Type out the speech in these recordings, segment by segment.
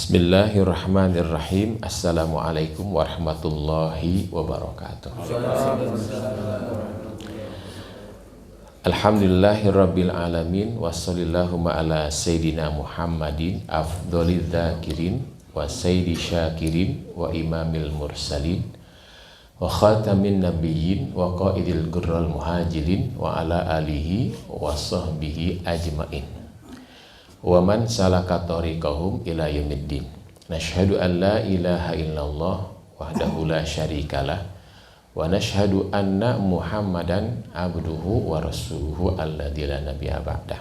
Bismillahirrahmanirrahim. Assalamualaikum warahmatullahi wabarakatuh. Alhamdulillahirabbil alamin wassallallahu ala sayyidina Muhammadin afdholidz dzakirin wa sayyidi syakirin wa imamil mursalin wa khatamin nabiyyin wa qaidil gurral muhajirin wa ala alihi wa sahbihi ajmain. Wa man salaka tariqahum ila yaumiddin. Nashhadu an la ilaha illallah wahdahu la syarikalah wa nashhadu anna Muhammadan abduhu wa rasuluhu alladzi la nabiyya ba'dah.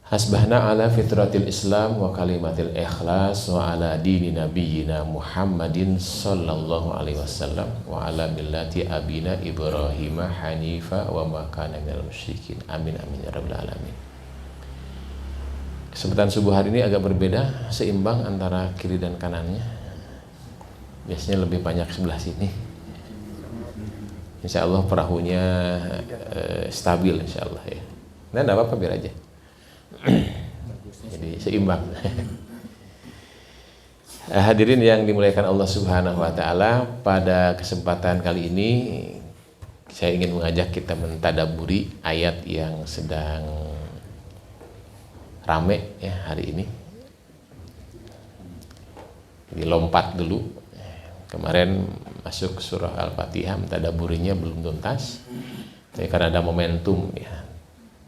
Hasbahna ala fitratil Islam wa kalimatil ikhlas wa ala dini nabiyyina Muhammadin sallallahu alaihi wasallam wa ala millati abina Ibrahim hanifa wa ma kana minal musyrikin. Amin amin ya rabbal alamin. Kesempatan subuh hari ini agak berbeda, seimbang antara kiri dan kanannya. Biasanya lebih banyak sebelah sini. Insya Allah perahunya stabil, insya Allah ya. Nah, enggak apa-apa, biar aja. Jadi seimbang. Hadirin yang dimuliakan Allah Subhanahu wa taala, pada kesempatan kali ini saya ingin mengajak kita mentadaburi ayat yang sedang rame ya hari ini. Jadi lompat dulu. Kemarin masuk surah Al-Fatihah, mentadaburinya belum tuntas. Tapi karena ada momentum ya,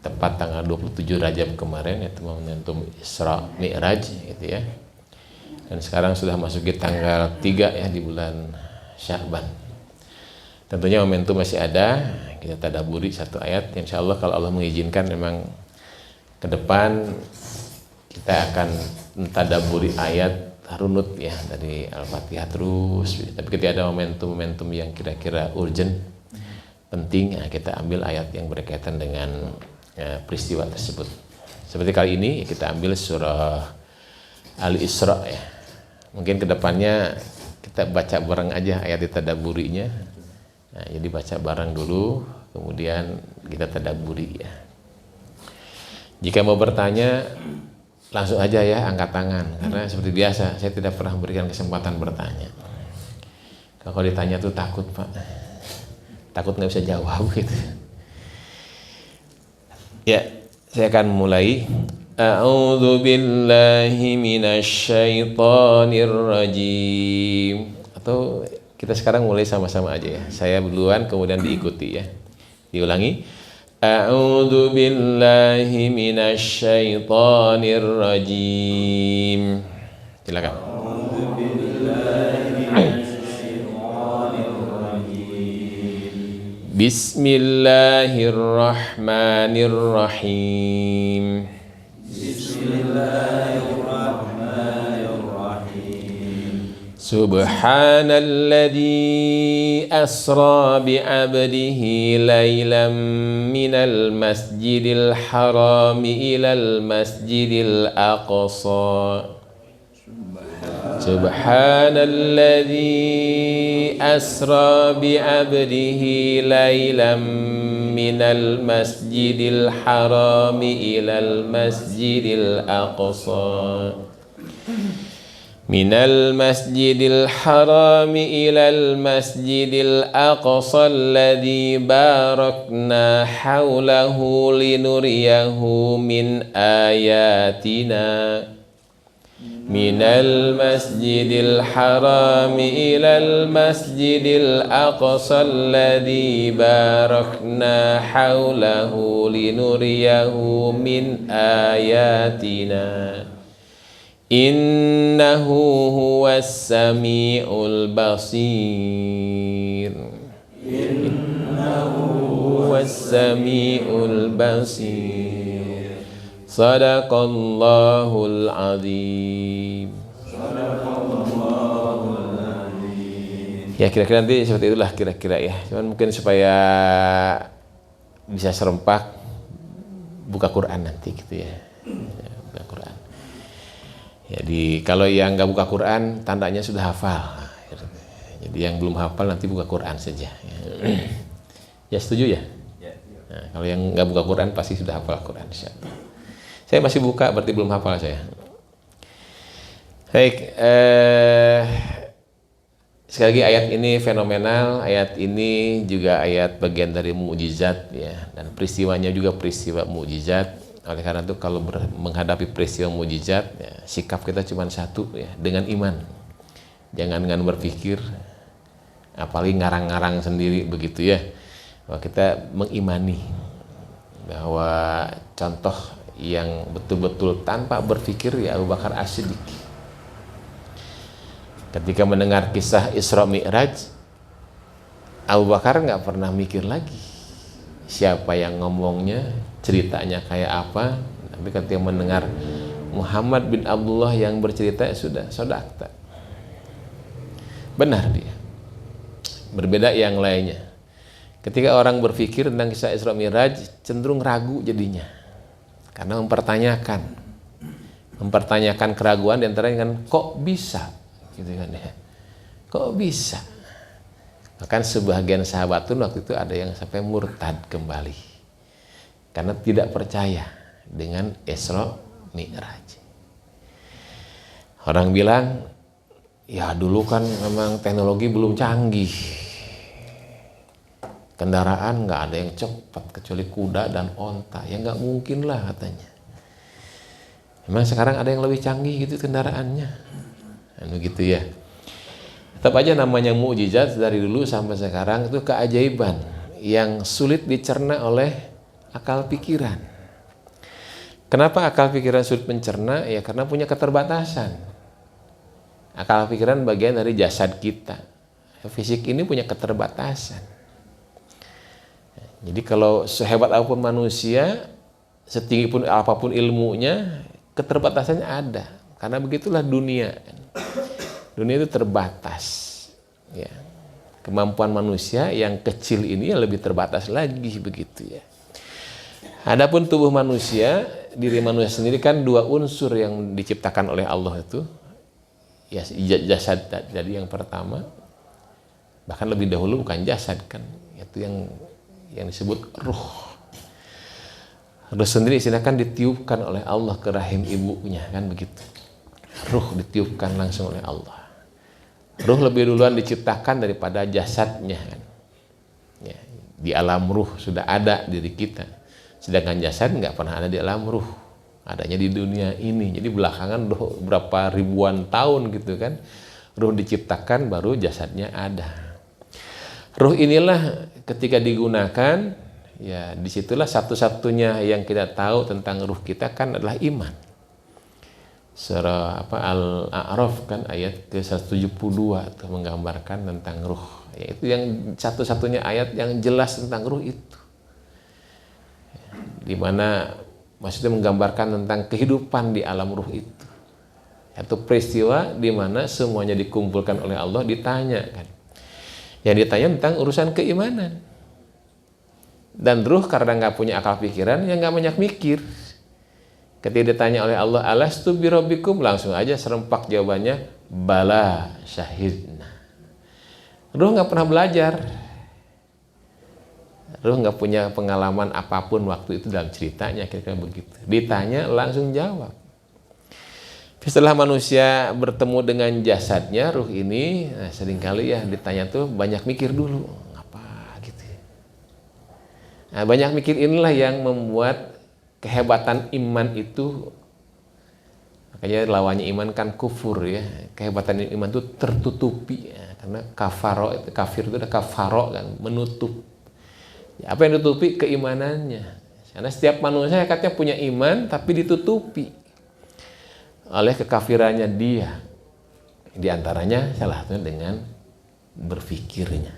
tepat tanggal 27 Rajab kemarin, itu momentum Isra Mi'raj gitu ya. Dan sekarang sudah masuk ke tanggal 3 ya di bulan Sya'ban. Tentunya momentum masih ada. Kita tadaburi satu ayat. Insya Allah kalau Allah mengizinkan, memang ke depan kita akan mentadaburi ayat runut ya dari Al-Fatihah terus. Tapi ketika ada momentum-momentum yang kira-kira urgent, penting, ya kita ambil ayat yang berkaitan dengan peristiwa tersebut. Seperti kali ini kita ambil surah Al-Isra ya. Mungkin kedepannya kita baca bareng aja ayat ditadaburinya. Nah, jadi baca bareng dulu, kemudian kita tadaburi ya. Jika mau bertanya, langsung aja ya, angkat tangan. Karena seperti biasa, saya tidak pernah memberikan kesempatan bertanya. Kalau ditanya tuh takut, Pak. Takut nggak bisa jawab gitu. Ya, saya akan mulai. A'udzu billahi minasyaitonir rajim. Atau kita sekarang mulai sama-sama aja ya. Saya duluan, kemudian diikuti ya. Diulangi. A'udzu billahi minasyaitonir rajim. Silakan. A'udzu billahi minasyaitonir rajim. Bismillahirrahmanirrahim. Subhanalladzi asra bi'abdihi laylan minal masjidil harami ilal masjidil aqsa. Subhanalladzi asra bi'abdihi laylan minal masjidil harami ilal masjidil aqsa. Minal masjidil harami ilal masjidil aqsa alladzi barakna haulahu linuriyahu min ayatina. Minal masjidil harami ilal masjidil aqsa alladzi barakna haulahu linuriyahu min ayatina. Innahu huwas sami'ul basir. Innahu huwas sami'ul basir. Sadaqallahul azim. Sadaqallahul azim. Ya, kira-kira nanti seperti itulah kira-kira ya. Cuman mungkin supaya bisa serempak, buka Quran nanti gitu ya. Buka Quran. Jadi kalau yang nggak buka Quran, tandanya sudah hafal. Jadi yang belum hafal nanti buka Quran saja. Ya, setuju ya? Nah, kalau yang nggak buka Quran pasti sudah hafal Quran. Saya masih buka, berarti belum hafal saya. Baik, sekali lagi ayat ini fenomenal, ayat ini juga ayat bagian dari mukjizat ya, dan peristiwanya juga peristiwa mukjizat. Oleh karena itu kalau menghadapi peristiwa mukjizat, ya, sikap kita cuma satu ya, dengan iman. Jangan dengan berpikir, apalagi ngarang-ngarang sendiri begitu ya. Bahwa kita mengimani bahwa contoh yang betul-betul tanpa berpikir ya Abu Bakar As-Siddiq. Ketika mendengar kisah Isra Mi'raj, Abu Bakar nggak pernah mikir lagi siapa yang ngomongnya, ceritanya kayak apa. Tapi ketika mendengar Muhammad bin Abdullah yang bercerita, ya sudah, sodakta. Benar dia. Berbeda yang lainnya. Ketika orang berpikir tentang kisah Isra Mi'raj, cenderung ragu jadinya. Karena mempertanyakan keraguan diantaranya kan, kok bisa? Gitu kan ya. Kok bisa? Bahkan sebagian sahabat tuh waktu itu ada yang sampai murtad kembali karena tidak percaya dengan Isra Mi'raj. Orang bilang, ya dulu kan memang teknologi belum canggih, kendaraan nggak ada yang cepat kecuali kuda dan onta, ya nggak mungkin lah katanya. Memang sekarang ada yang lebih canggih gitu kendaraannya. Begitu ya. Tetap aja namanya mukjizat dari dulu sampai sekarang itu keajaiban yang sulit dicerna oleh akal pikiran. Kenapa akal pikiran sulit mencerna? Ya karena punya keterbatasan. Akal pikiran bagian dari jasad kita. Fisik ini punya keterbatasan. Jadi kalau sehebat apapun manusia, setinggi pun apapun ilmunya, keterbatasannya ada. Karena begitulah dunia. Dunia itu terbatas. Ya. Kemampuan manusia yang kecil ini lebih terbatas lagi begitu ya. Adapun tubuh manusia, diri manusia sendiri kan dua unsur yang diciptakan oleh Allah itu. Ya, jasad jadi yang pertama. Bahkan lebih dahulu bukan jasad kan, itu yang disebut ruh. Ruh sendiri silakan ditiupkan oleh Allah ke rahim ibunya kan begitu. Ruh ditiupkan langsung oleh Allah. Ruh lebih duluan diciptakan daripada jasadnya kan. Ya, di alam ruh sudah ada diri kita. Sedangkan jasad nggak pernah ada di alam ruh. Adanya di dunia ini. Jadi belakangan berapa ribuan tahun gitu kan. Ruh diciptakan baru jasadnya ada. Ruh inilah ketika digunakan, ya disitulah satu-satunya yang kita tahu tentang ruh kita kan adalah iman. Surah Al-A'raf kan ayat ke-172 itu menggambarkan tentang ruh. Yaitu yang satu-satunya ayat yang jelas tentang ruh itu. Di mana maksudnya menggambarkan tentang kehidupan di alam ruh itu. Yaitu peristiwa di mana semuanya dikumpulkan oleh Allah ditanya kan. Yang ditanya tentang urusan keimanan. Dan ruh karena nggak punya akal pikiran, ya nggak banyak mikir. Ketika ditanya oleh Allah, alastu birabbikum, langsung aja serempak jawabannya, bala syahidna. Ruh nggak pernah belajar. Ruh nggak punya pengalaman apapun waktu itu dalam ceritanya, kira-kira begitu. Ditanya langsung jawab. Setelah manusia bertemu dengan jasadnya, ruh ini, nah seringkali ya ditanya tuh banyak mikir dulu. Apa gitu ya. Nah, banyak mikir inilah yang membuat kehebatan iman itu, makanya lawannya iman kan kufur ya. Kehebatan iman itu tertutupi ya, karena kafir itu ada kafaro kan, menutup. Ya, apa yang ditutupi? Keimanannya. Karena setiap manusia katanya punya iman tapi ditutupi oleh kekafirannya dia. Di antaranya salah satunya dengan berpikirnya.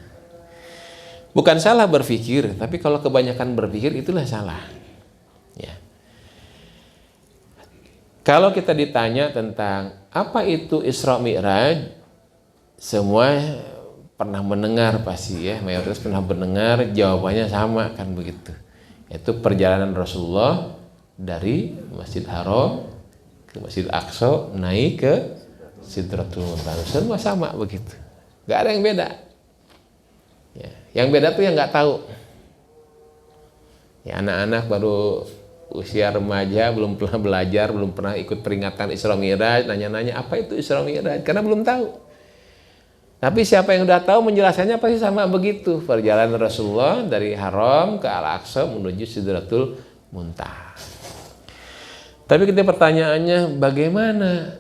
Bukan salah berpikir, tapi kalau kebanyakan berpikir itulah salah. Ya. Kalau kita ditanya tentang apa itu Isra Mi'raj, semua pernah mendengar pasti ya, mayoritas pernah mendengar, jawabannya sama kan begitu. Itu perjalanan Rasulullah dari Masjid Haram ke Masjid Aqsa naik ke Sidratul Muntaha. Semua sama begitu. Gak ada yang beda. Ya. Yang beda tuh yang nggak tahu. Ya anak-anak baru usia remaja, belum pernah belajar, belum pernah ikut peringatan Isra Mi'raj, nanya-nanya apa itu Isra Mi'raj, karena belum tahu. Tapi siapa yang udah tahu menjelaskannya pasti sama begitu. Perjalanan Rasulullah dari Haram ke Al-Aqsa menuju Sidratul Muntaha. Tapi ketika pertanyaannya bagaimana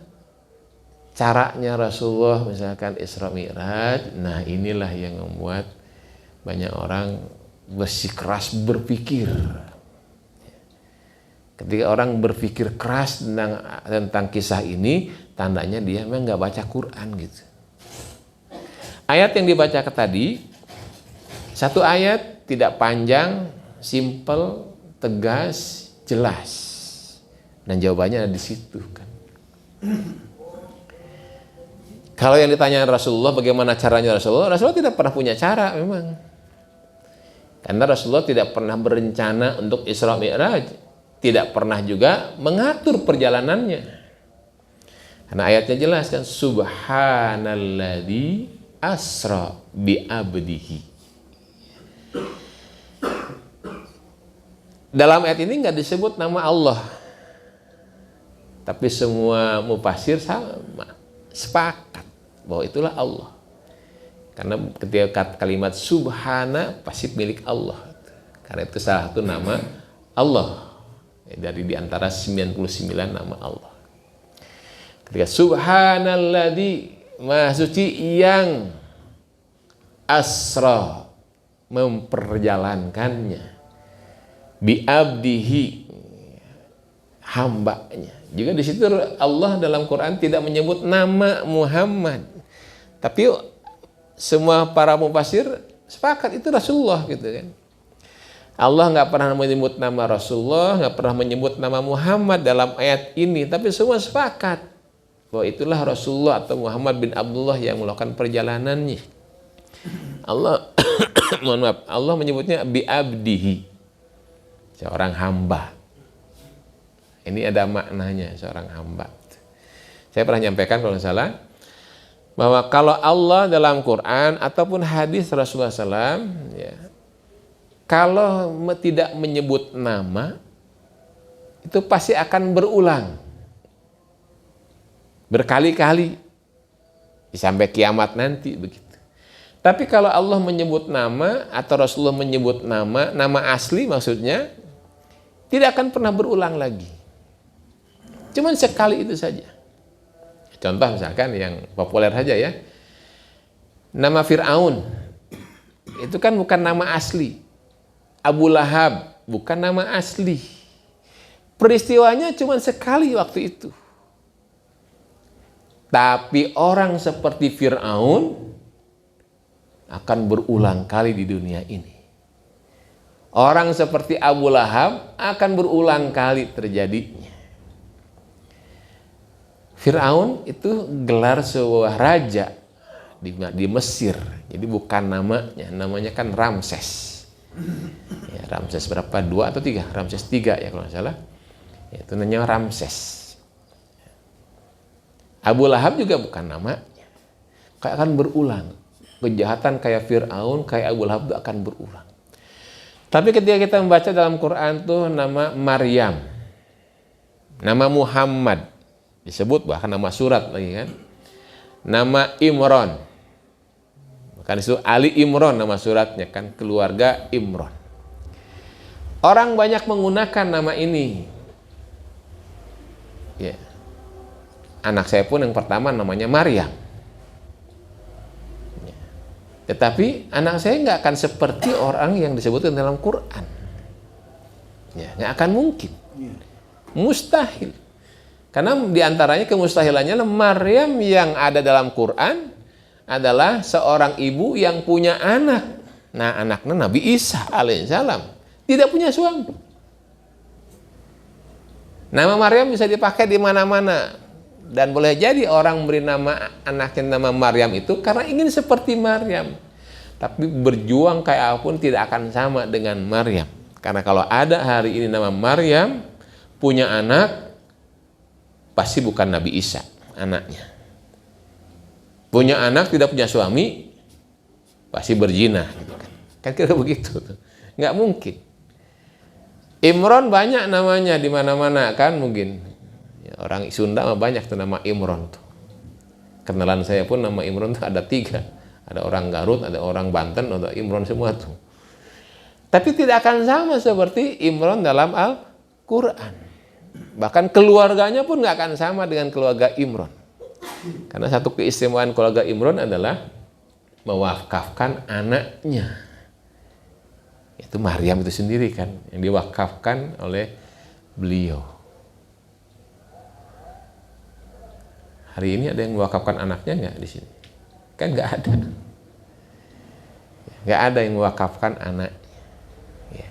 caranya Rasulullah misalkan Isra Mi'raj, nah inilah yang membuat banyak orang bersikeras berpikir. Ketika orang berpikir keras tentang kisah ini, tandanya dia memang nggak baca Quran gitu. Ayat yang dibaca tadi, satu ayat tidak panjang, simple, tegas, jelas. Dan jawabannya ada di situ kan. Kalau yang ditanya Rasulullah bagaimana caranya Rasulullah tidak pernah punya cara memang. Karena Rasulullah tidak pernah berencana untuk Isra Mi'raj, tidak pernah juga mengatur perjalanannya. Karena ayatnya jelas kan, subhanalladzi asra bi abdihi. Dalam ayat ini nggak disebut nama Allah, tapi semua mufasir sama sepakat bahwa itulah Allah. Karena ketika kalimat subhana pasti milik Allah. Karena itu salah satu nama Allah. Dari diantara 99 nama Allah. Ketika subhanalladzi maha suci yang asra memperjalankannya bi abdihi hambanya. Juga di situ Allah dalam Quran tidak menyebut nama Muhammad. Tapi semua para mufasir sepakat itu Rasulullah gitu kan. Allah nggak pernah menyebut nama Rasulullah, nggak pernah menyebut nama Muhammad dalam ayat ini, tapi semua sepakat bahwa itulah Rasulullah atau Muhammad bin Abdullah yang melakukan perjalanannya. Allah mohon maaf, Allah menyebutnya bi abdihi, seorang hamba. Ini ada maknanya, seorang hamba. Saya pernah nyampaikan kalau nggak salah, bahwa kalau Allah dalam Quran ataupun hadis Rasulullah SAW, ya, kalau tidak menyebut nama, itu pasti akan berulang. Berkali-kali. Sampai kiamat nanti begitu. Tapi kalau Allah menyebut nama atau Rasulullah menyebut nama asli maksudnya, tidak akan pernah berulang lagi. Cuman sekali itu saja. Contoh misalkan yang populer saja ya. Nama Fir'aun. Itu kan bukan nama asli. Abu Lahab bukan nama asli. Peristiwanya cuma sekali waktu itu. Tapi orang seperti Fir'aun akan berulang kali di dunia ini. Orang seperti Abu Lahab akan berulang kali terjadinya. Fir'aun itu gelar sebuah raja di Mesir. Jadi bukan namanya kan Ramses. Ya, Ramses berapa? 2 atau 3? Ramses 3 ya kalau nggak salah. Ya, itu namanya Ramses. Abu Lahab juga bukan namanya. Kayak akan berulang. Kejahatan kayak Fir'aun, kayak Abu Lahab itu akan berulang. Tapi ketika kita membaca dalam Quran tuh nama Maryam, nama Muhammad, disebut bahkan nama surat lagi kan, nama Imron, bahkan itu Ali Imron nama suratnya kan, keluarga Imron. Orang banyak menggunakan nama ini. Ya. Anak saya pun yang pertama namanya Maryam. Ya. Tetapi anak saya nggak akan seperti orang yang disebutkan dalam Quran. Ya, nggak akan mungkin. Mustahil. Karena diantaranya kemustahilannya Maryam yang ada dalam Quran adalah seorang ibu yang punya anak. Nah, anaknya Nabi Isa alaihissalam. Tidak punya suami. Nama Maryam bisa dipakai di mana-mana. Dan boleh jadi orang beri nama anaknya nama Maryam itu karena ingin seperti Maryam. Tapi berjuang kayak apapun tidak akan sama dengan Maryam. Karena kalau ada hari ini nama Maryam punya anak, pasti bukan Nabi Isa anaknya. Punya anak tidak punya suami, pasti berzina. Kan kira begitu. Nggak mungkin. Imron banyak namanya di mana-mana kan mungkin. Ya, orang Sunda mah banyak tuh nama Imron tuh. Kenalan saya pun nama Imron tuh ada 3. Ada orang Garut, ada orang Banten, ada Imron semua tuh. Tapi tidak akan sama seperti Imron dalam Al-Quran. Bahkan keluarganya pun nggak akan sama dengan keluarga Imron. Karena satu keistimewaan keluarga Imron adalah mewakafkan anaknya. Itu Maryam itu sendiri kan, yang diwakafkan oleh beliau. Hari ini ada yang mewakafkan anaknya nggak di sini? Kan nggak ada. Nggak ada yang mewakafkan anak. Ya.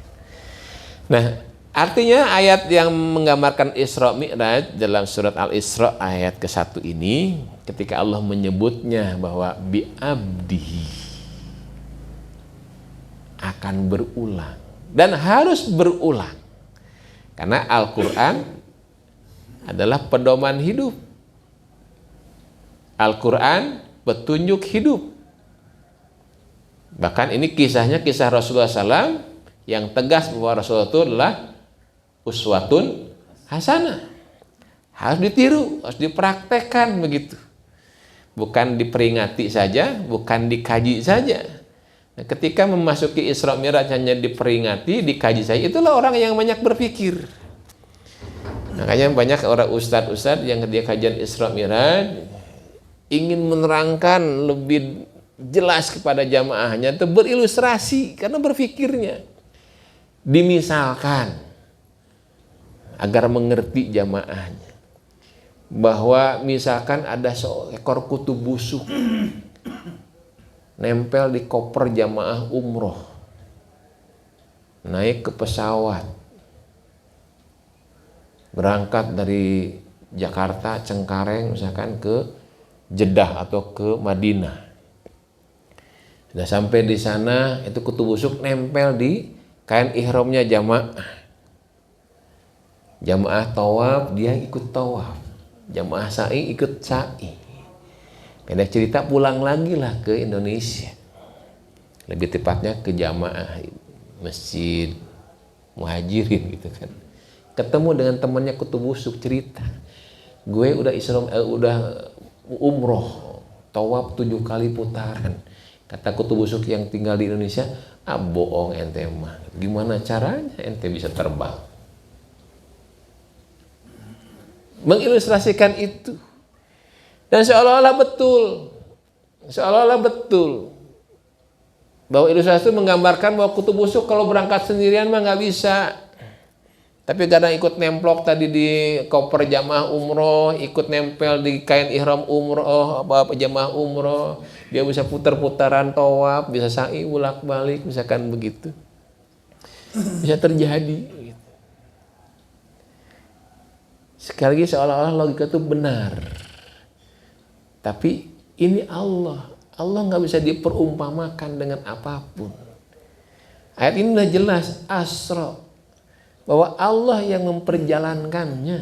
Nah, artinya ayat yang menggambarkan Isra Mi'raj dalam surat Al-Isra ayat ke-1 ini, ketika Allah menyebutnya bahwa bi'abdihi akan berulang dan harus berulang. Karena Al-Quran adalah pedoman hidup. Al-Quran petunjuk hidup. Bahkan ini kisahnya kisah Rasulullah SAW yang tegas bahwa Rasulullah itu adalah uswatun hasanah. Harus ditiru, harus dipraktekkan begitu. Bukan diperingati saja, bukan dikaji saja. Nah, ketika memasuki Isra Mi'raj hanya diperingati, dikaji saja, itulah orang yang banyak berpikir. Makanya banyak orang ustadz-ustadz yang ketika kajian Isra Mi'raj ingin menerangkan lebih jelas kepada jamaahnya, itu berilustrasi karena berpikirnya dimisalkan agar mengerti jamaahnya bahwa misalkan ada seekor kutu busuk nempel di koper jamaah umroh, naik ke pesawat berangkat dari Jakarta Cengkareng misalkan ke Jeddah atau ke Madinah. Sudah sampai di sana, itu kutu busuk nempel di kain ihramnya jamaah. Jamaah tawaf, dia ikut tawaf. Jamaah sa'i ikut sa'i. Beda cerita pulang lagi lah ke Indonesia. Lebih tepatnya ke jamaah masjid muhajirin gitu kan. Ketemu dengan temannya kutu busuk cerita. Gue udah udah umroh, tawaf 7 kali putaran. Kata kutu busuk yang tinggal di Indonesia, bohong ente mah. Gimana caranya ente bisa terbang? Mengilustrasikan itu. Dan seolah-olah betul. Bahwa ilustrasi itu menggambarkan bahwa kutu busuk kalau berangkat sendirian mah nggak bisa. Tapi kadang ikut nemplok tadi di koper jamaah umroh, ikut nempel di kain ihram umroh, apa jamaah umroh, dia bisa putar-putaran tawaf, bisa sa'i bolak-balik, misalkan begitu. Bisa terjadi. Sekali lagi seolah-olah logika itu benar. Tapi ini Allah nggak bisa diperumpamakan dengan apapun. Ayat ini udah jelas, Asra. Bahwa Allah yang memperjalankannya.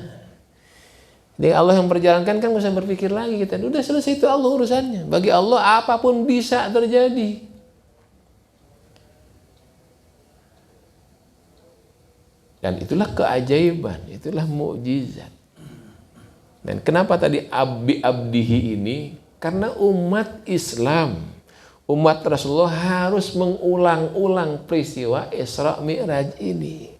Jadi Allah yang memperjalankan kan nggak usah berpikir lagi kita. Udah selesai itu Allah urusannya. Bagi Allah apapun bisa terjadi. Dan itulah keajaiban, itulah mukjizat. Dan kenapa tadi abdihi ini? Karena umat Islam, umat Rasulullah harus mengulang-ulang peristiwa Isra Mi'raj ini.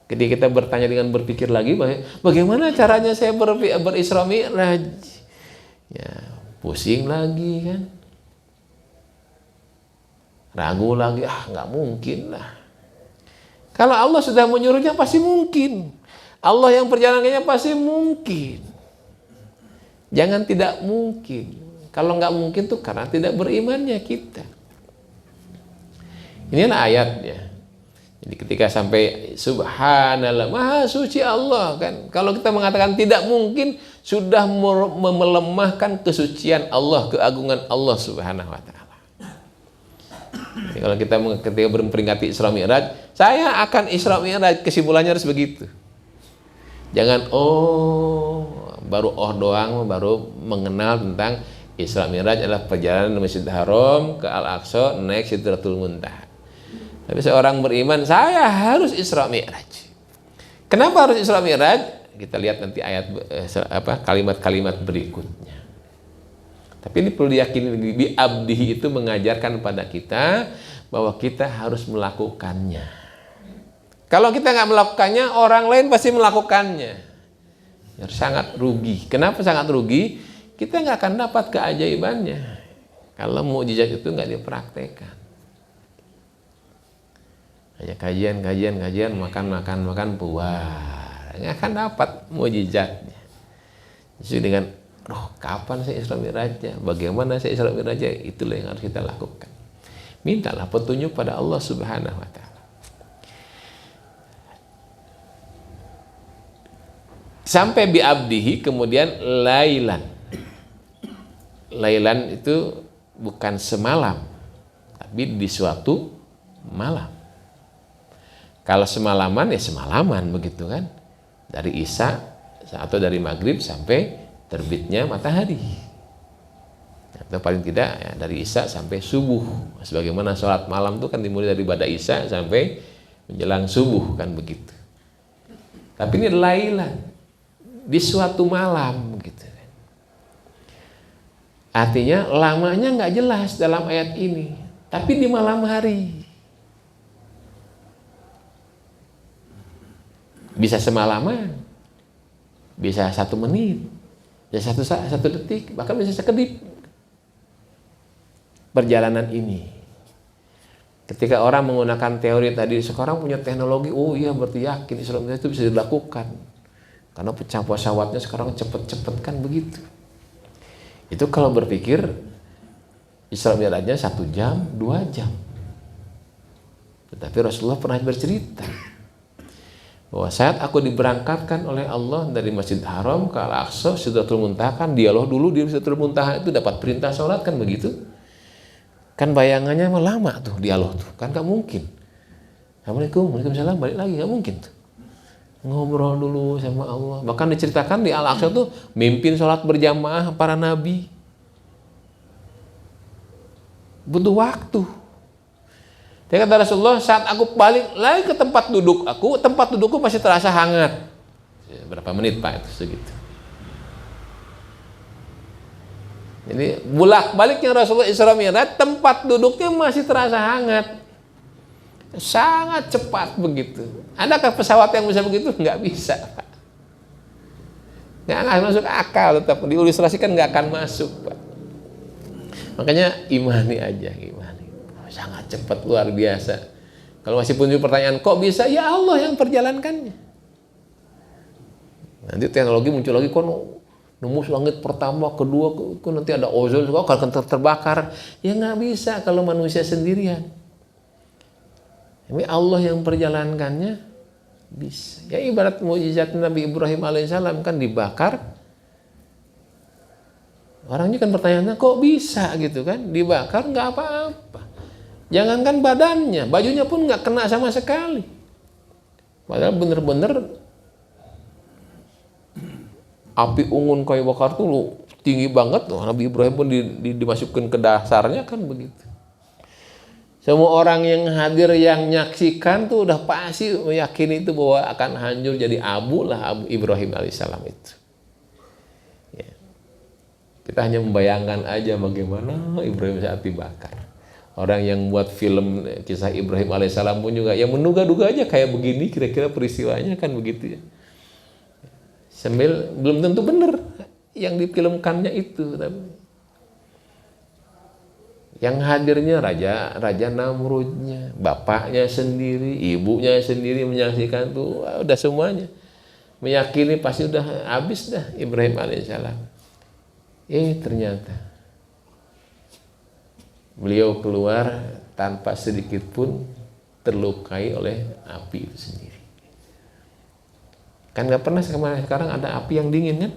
Ketika kita bertanya dengan berpikir lagi, bagaimana caranya saya berisra mi'raj? Ya, pusing lagi kan. Ragu lagi, nggak mungkin lah. Kalau Allah sudah menyuruhnya pasti mungkin. Allah yang perjalanannya pasti mungkin. Jangan tidak mungkin. Kalau nggak mungkin tuh karena tidak berimannya kita. Inilah ayatnya. Jadi ketika sampai subhanallah, maha suci Allah kan. Kalau kita mengatakan tidak mungkin, sudah melemahkan kesucian Allah, keagungan Allah Subhanahu wa taala. Jadi kalau kita ketika memperingati Isra Mi'raj, saya akan Isra Mi'raj, kesimpulannya harus begitu. Jangan baru doang, baru mengenal tentang Isra Mi'raj adalah perjalanan dari Masjidil Haram ke Al-Aqsa naik Sidratul Muntaha. Tapi seorang beriman, saya harus Isra Mi'raj. Kenapa harus Isra Mi'raj? Kita lihat nanti ayat kalimat-kalimat berikutnya. Tapi ini perlu diyakini, bi abdihi itu mengajarkan pada kita bahwa kita harus melakukannya. Kalau kita nggak melakukannya, orang lain pasti melakukannya. Sangat rugi. Kenapa sangat rugi? Kita nggak akan dapat keajaibannya kalau mukjizat itu nggak dipraktekkan. Hanya kajian, makan, puas, nggak akan dapat mukjizatnya. Justru dengan, kapan saya Isra Mi'rajnya? Bagaimana saya Isra Mi'rajnya? Itulah yang harus kita lakukan. Mintalah petunjuk pada Allah Subhanahu wa Ta'ala. Sampai bi abdihi, kemudian lailan. Lailan itu bukan semalam, tapi di suatu malam. Kalau semalaman ya semalaman begitu kan, dari Isya atau dari maghrib sampai terbitnya matahari, atau paling tidak ya, dari Isya sampai subuh. Sebagaimana sholat malam itu kan dimulai dari ba'da Isya sampai menjelang subuh kan begitu. Tapi ini lailan, di suatu malam gitu. Artinya lamanya nggak jelas dalam ayat ini, tapi di malam hari. Bisa semalaman, bisa 1 menit, bisa 1 detik, bahkan bisa sekedip. Perjalanan ini, ketika orang menggunakan teori tadi, sekarang punya teknologi, oh iya berarti yakin Islam itu bisa dilakukan. Karena pesawatnya sekarang cepet-cepet kan begitu. Itu kalau berpikir Isra Mi'rajnya 1 jam, 2 jam. Tetapi Rasulullah pernah bercerita bahwa saat aku diberangkatkan oleh Allah dari Masjid Haram ke Al-Aqsa, Sidratul Muntaha, kan dialog dulu di Sidratul Muntaha itu dapat perintah sholat kan begitu. Kan bayangannya lama tuh dialog tuh, kan gak mungkin. Assalamualaikum, waalaikumsalam, balik lagi, gak mungkin tuh. Ngobrol dulu sama Allah. Bahkan diceritakan di Al-Aqsa tuh mimpin sholat berjamaah para nabi. Butuh waktu. Dia kata Rasulullah, saat aku balik lagi ke tempat duduk aku, tempat dudukku masih terasa hangat. Berapa menit Pak itu segitu. Jadi bolak-baliknya Rasulullah Isra Mi'raj, tempat duduknya masih terasa hangat. Sangat cepat begitu. Adakah pesawat yang bisa begitu? Nggak bisa. Nggak akan masuk akal, tetap diilustrasikan nggak akan masuk Pak. Makanya imani aja, imani. Sangat cepat, luar biasa. Kalau masih punya pertanyaan, kok bisa? Ya Allah yang perjalankannya. Nanti teknologi muncul lagi, kok nembus langit pertama, kedua, kok nanti ada ozon, kok akan terbakar. Ya nggak bisa kalau manusia sendirian. Ini Allah yang perjalankannya bisa. Ya ibarat mukjizat Nabi Ibrahim alaihissalam kan dibakar. Orangnya kan pertanyaannya, kok bisa gitu kan? Dibakar nggak apa-apa. Jangankan badannya, bajunya pun nggak kena sama sekali. Padahal bener-bener api unggun kayu bakar tuh tinggi banget tuh. Nabi Ibrahim pun dimasukkan ke dasarnya kan begitu. Semua orang yang hadir yang menyaksikan tuh udah pasti meyakini itu bahwa akan hancur jadi abu lah Abu Ibrahim alaihissalam itu. Ya. Kita hanya membayangkan aja bagaimana Ibrahim saat dibakar. Orang yang buat film kisah Ibrahim alaihissalam pun juga yang menduga-duga aja kayak begini kira-kira peristiwanya kan begitu ya. Sambil belum tentu benar yang difilmkannya itu. Yang hadirnya Raja Namrudnya, bapaknya sendiri, ibunya sendiri menyaksikan tuh udah semuanya. Meyakini pasti udah habis dah Ibrahim alaihissalam. Ternyata beliau keluar tanpa sedikit pun terlukai oleh api itu sendiri. Kan nggak pernah sekarang ada api yang dingin kan?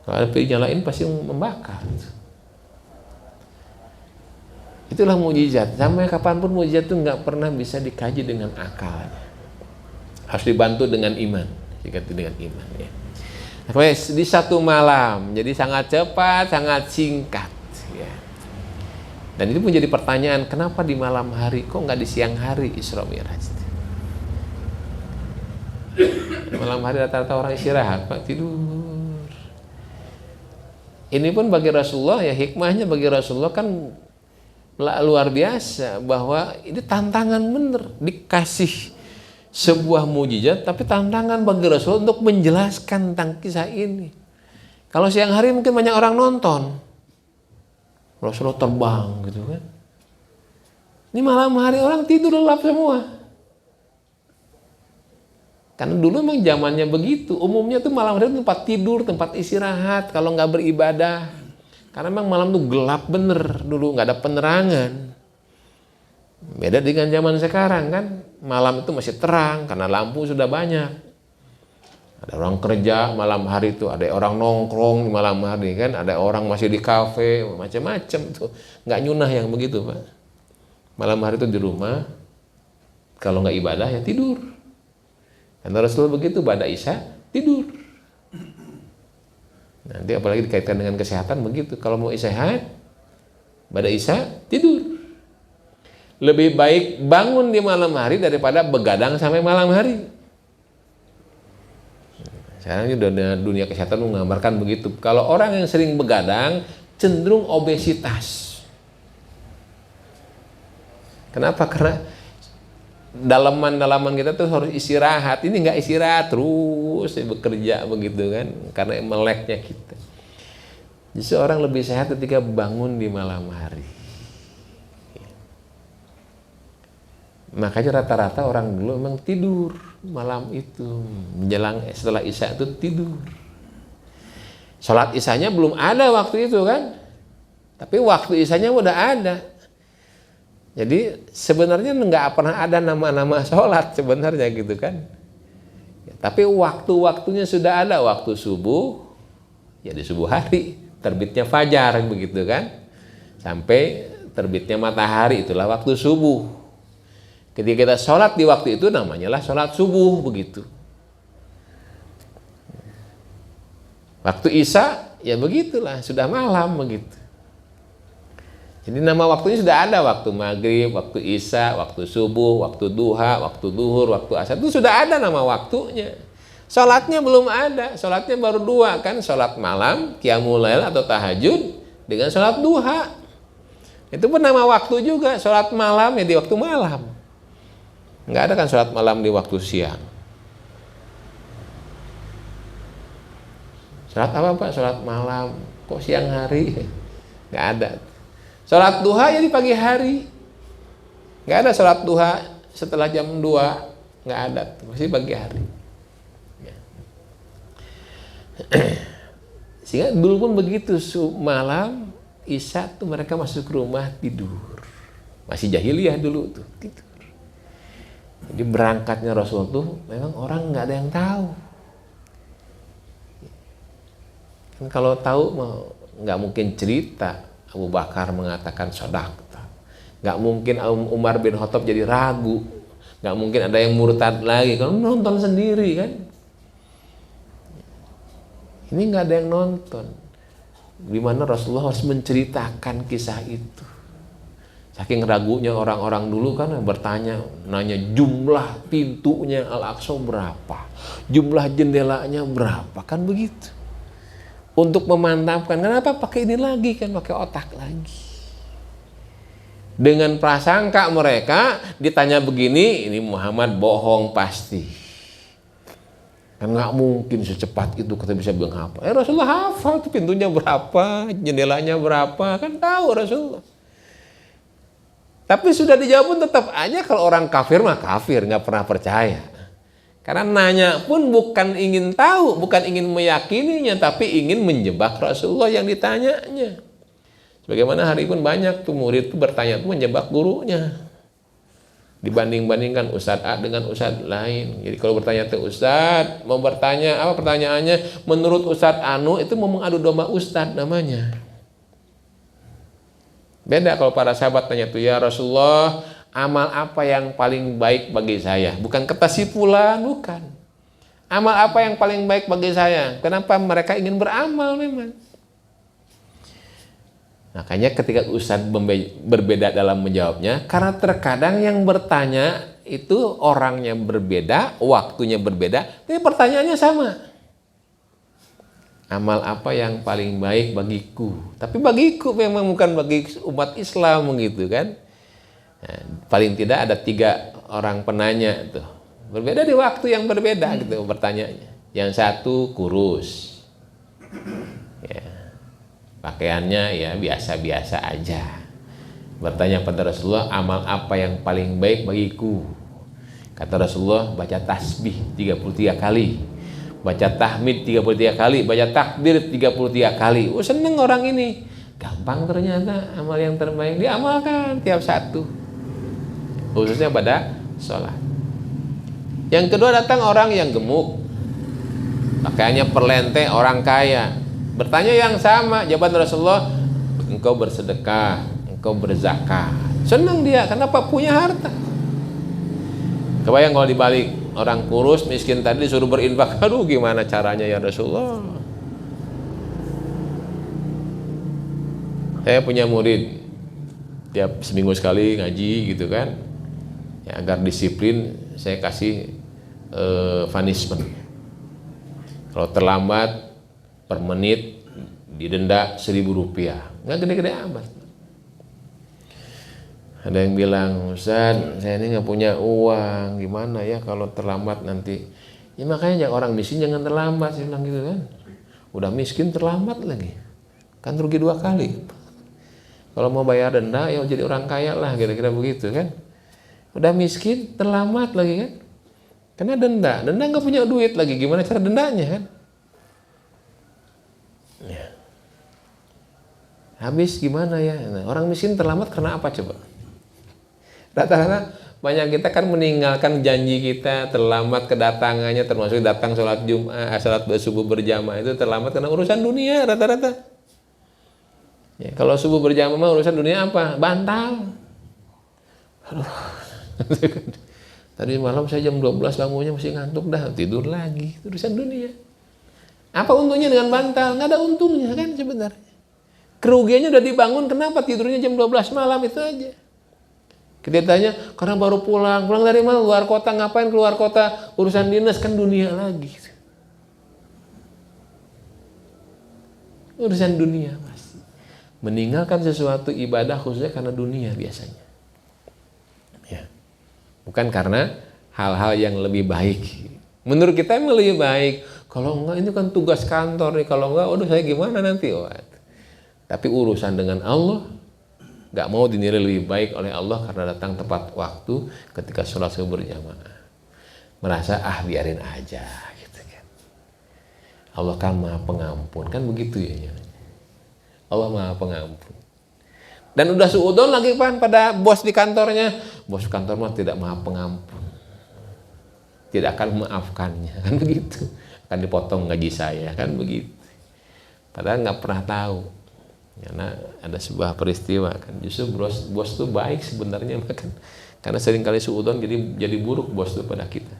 Kalau api nyalain pasti membakar. Itulah mukjizat. Sampai kapanpun mukjizat itu nggak pernah bisa dikaji dengan akal. Harus dibantu dengan iman. Diganti dengan iman. Ya. Di 1 malam, jadi sangat cepat, sangat singkat. Ya. Dan itu menjadi pertanyaan, kenapa di malam hari, kok nggak di siang hari Isra Mi'raj? Malam hari rata-rata orang istirahat, Pak, tidur. Ini pun bagi Rasulullah, ya hikmahnya bagi Rasulullah kan luar biasa, bahwa ini tantangan bener, dikasih sebuah mujizat, tapi tantangan bagi Rasulullah untuk menjelaskan tentang kisah ini. Kalau siang hari mungkin banyak orang nonton, Rasulullah terbang gitu kan. Ini malam hari orang tidur lelap semua. Karena dulu memang zamannya begitu. Umumnya tuh malam hari tempat tidur, tempat istirahat, kalau nggak beribadah. Karena memang malam tuh gelap bener dulu, nggak ada penerangan. Beda dengan zaman sekarang kan, malam itu masih terang karena lampu sudah banyak. Ada orang kerja malam hari itu, ada orang nongkrong di malam hari kan, ada orang masih di kafe, macam-macam tuh. Nggak nyunah yang begitu, Pak. Malam hari itu di rumah, kalau nggak ibadah ya tidur. Karena Rasulullah begitu, pada Isya tidur. Nanti apalagi dikaitkan dengan kesehatan begitu. Kalau mau sehat, pada Isya tidur. Lebih baik bangun di malam hari daripada begadang sampai malam hari. Sekarang dunia kesehatan menggambarkan begitu. Kalau orang yang sering begadang cenderung obesitas. Kenapa? Karena dalaman kita tuh harus istirahat. Ini nggak istirahat, terus bekerja begitu kan, karena meleknya kita. Justru orang lebih sehat ketika bangun di malam hari. Makanya rata-rata orang dulu memang tidur malam itu, menjelang setelah Isya itu tidur. Sholat Isyanya belum ada waktu itu kan, tapi waktu Isyanya udah ada. Jadi sebenarnya nggak pernah ada nama-nama sholat sebenarnya gitu kan. Ya, tapi waktu-waktunya sudah ada, waktu subuh, ya di subuh hari, terbitnya fajar begitu kan, sampai terbitnya matahari, itulah waktu subuh. Ketika kita sholat di waktu itu namanya lah sholat subuh begitu. Waktu Isya ya begitulah, sudah malam begitu. Jadi nama waktunya sudah ada, waktu maghrib, waktu Isya, waktu subuh, waktu duha, waktu duhur, waktu asar, itu sudah ada nama waktunya. Sholatnya belum ada, sholatnya baru dua kan, sholat malam, qiyamul lail atau tahajud, dengan sholat duha. Itu pun nama waktu juga, sholat malam ya di waktu malam. Nggak ada kan sholat malam di waktu siang. Sholat apa Pak? Sholat malam. Kok siang hari? Nggak ada. Sholat duha ya di pagi hari. Nggak ada sholat duha setelah jam 2. Nggak ada. Masih pagi hari. Ya. Sehingga dulu pun begitu. Malam, Isya tuh mereka masuk ke rumah tidur. Masih jahiliyah dulu tuh. Tidur. Jadi berangkatnya Rasul tuh memang orang nggak ada yang tahu. Kan kalau tahu nggak mungkin cerita Abu Bakar mengatakan sodaqta. Nggak mungkin Umar bin Khattab jadi ragu. Nggak mungkin ada yang murtad lagi. Kalau nonton sendiri kan. Ini nggak ada yang nonton. Di mana Rasulullah harus menceritakan kisah itu. Saking ragunya orang-orang dulu kan bertanya, nanya jumlah pintunya Al-Aqsa berapa, jumlah jendelanya berapa, kan begitu. Untuk memantapkan, kenapa pakai ini lagi kan, pakai otak lagi. Dengan prasangka mereka ditanya begini, ini Muhammad bohong pasti. Kan nggak mungkin secepat itu kita bisa bilang apa. Rasulullah hafal tuh pintunya berapa, jendelanya berapa, kan tahu Rasulullah. Tapi sudah dijawab pun tetap aja kalau orang kafir mah kafir, nggak pernah percaya. Karena nanya pun bukan ingin tahu, bukan ingin meyakininya, tapi ingin menjebak Rasulullah yang ditanyanya. Sebagaimana hari pun banyak tuh murid tuh bertanya tuh menjebak gurunya. Dibanding-bandingkan Ustadz A dengan Ustadz lain. Jadi kalau bertanya tuh Ustadz, mau bertanya apa pertanyaannya? Menurut Ustadz Anu itu mau mengadu domba Ustadz namanya. Beda kalau para sahabat tanya tuh, ya Rasulullah, amal apa yang paling baik bagi saya? Bukan kata si fulan, bukan. Amal apa yang paling baik bagi saya? Kenapa mereka ingin beramal memang? Makanya ketika Ustadz berbeda dalam menjawabnya, karena terkadang yang bertanya itu orangnya berbeda, waktunya berbeda, tapi pertanyaannya sama. Amal apa yang paling baik bagiku? Tapi bagiku memang bukan bagi umat Islam gitu kan. Nah, paling tidak ada 3 orang penanya tuh. Berbeda di waktu yang berbeda gitu bertanyanya. Yang satu kurus. Ya. Pakaiannya ya biasa-biasa aja. Bertanya pada Rasulullah, amal apa yang paling baik bagiku? Kata Rasulullah, baca tasbih 33 kali. Baca tahmid 33 kali, baca takbir 33 kali. Oh, seneng orang ini. Gampang ternyata amal yang terbaik diamalkan tiap satu. Khususnya pada sholat. Yang kedua datang orang yang gemuk. Pakaiannya perlente, orang kaya. Bertanya yang sama, jawaban Rasulullah, engkau bersedekah, engkau berzakat. Senang dia, kenapa? Punya harta. Kebayang kalau dibalik, orang kurus, miskin tadi disuruh berinfak. Aduh, gimana caranya ya Rasulullah? Saya punya murid, tiap seminggu sekali ngaji gitu kan. Ya, agar disiplin, saya kasih punishment. Kalau terlambat per menit didenda Rp1.000. Nggak gede-gede amat. Ada yang bilang, Ustaz, saya ini nggak punya uang, gimana ya kalau terlambat nanti? Ya makanya orang miskin jangan terlambat, saya bilang gitu kan. Udah miskin terlambat lagi, kan rugi 2 kali. Kalau mau bayar denda, ya jadi orang kaya lah, kira-kira begitu kan. Udah miskin terlambat lagi kan, karena denda nggak punya duit lagi, gimana cara dendanya kan? Ya. Habis gimana ya? Nah, orang miskin terlambat karena apa coba? Rata-rata banyak kita kan meninggalkan janji kita, terlambat kedatangannya, termasuk datang sholat Jumat, sholat subuh berjamaah itu terlambat karena urusan dunia rata-rata. Ya, kalau subuh berjamaah urusan dunia apa? Bantal. Aduh. Tadi malam saya jam 12 bangunnya masih ngantuk, dah tidur lagi, urusan dunia. Apa untungnya dengan bantal? Nggak ada untungnya kan sebenarnya. Kerugiannya udah dibangun, kenapa tidurnya jam 12 malam itu aja? Kita tanya, karena baru pulang dari mana? Luar kota, ngapain keluar kota? Urusan dinas, kan dunia lagi. Urusan dunia pasti. Meninggalkan sesuatu ibadah khususnya karena dunia biasanya. Ya. Bukan karena hal-hal yang lebih baik. Menurut kita emang lebih baik. Kalau enggak, ini kan tugas kantor nih. Kalau enggak, waduh saya gimana nanti? Tapi urusan dengan Allah, gak mau dinilai lebih baik oleh Allah karena datang tepat waktu ketika sholat subuh berjamaah. Merasa biarin aja gitu kan. Allah kan Maha Pengampun, kan begitu ya. Allah Maha Pengampun. Dan udah suudon lagi kan pada bos di kantornya. Bos kantor mah tidak Maha Pengampun. Tidak akan memaafkannya, kan begitu. Akan dipotong gaji saya, kan begitu. Padahal nggak pernah tahu. Karena ada sebuah peristiwa kan, justru bos tuh baik sebenarnya kan, karena seringkali suudon jadi buruk bos tuh pada kita.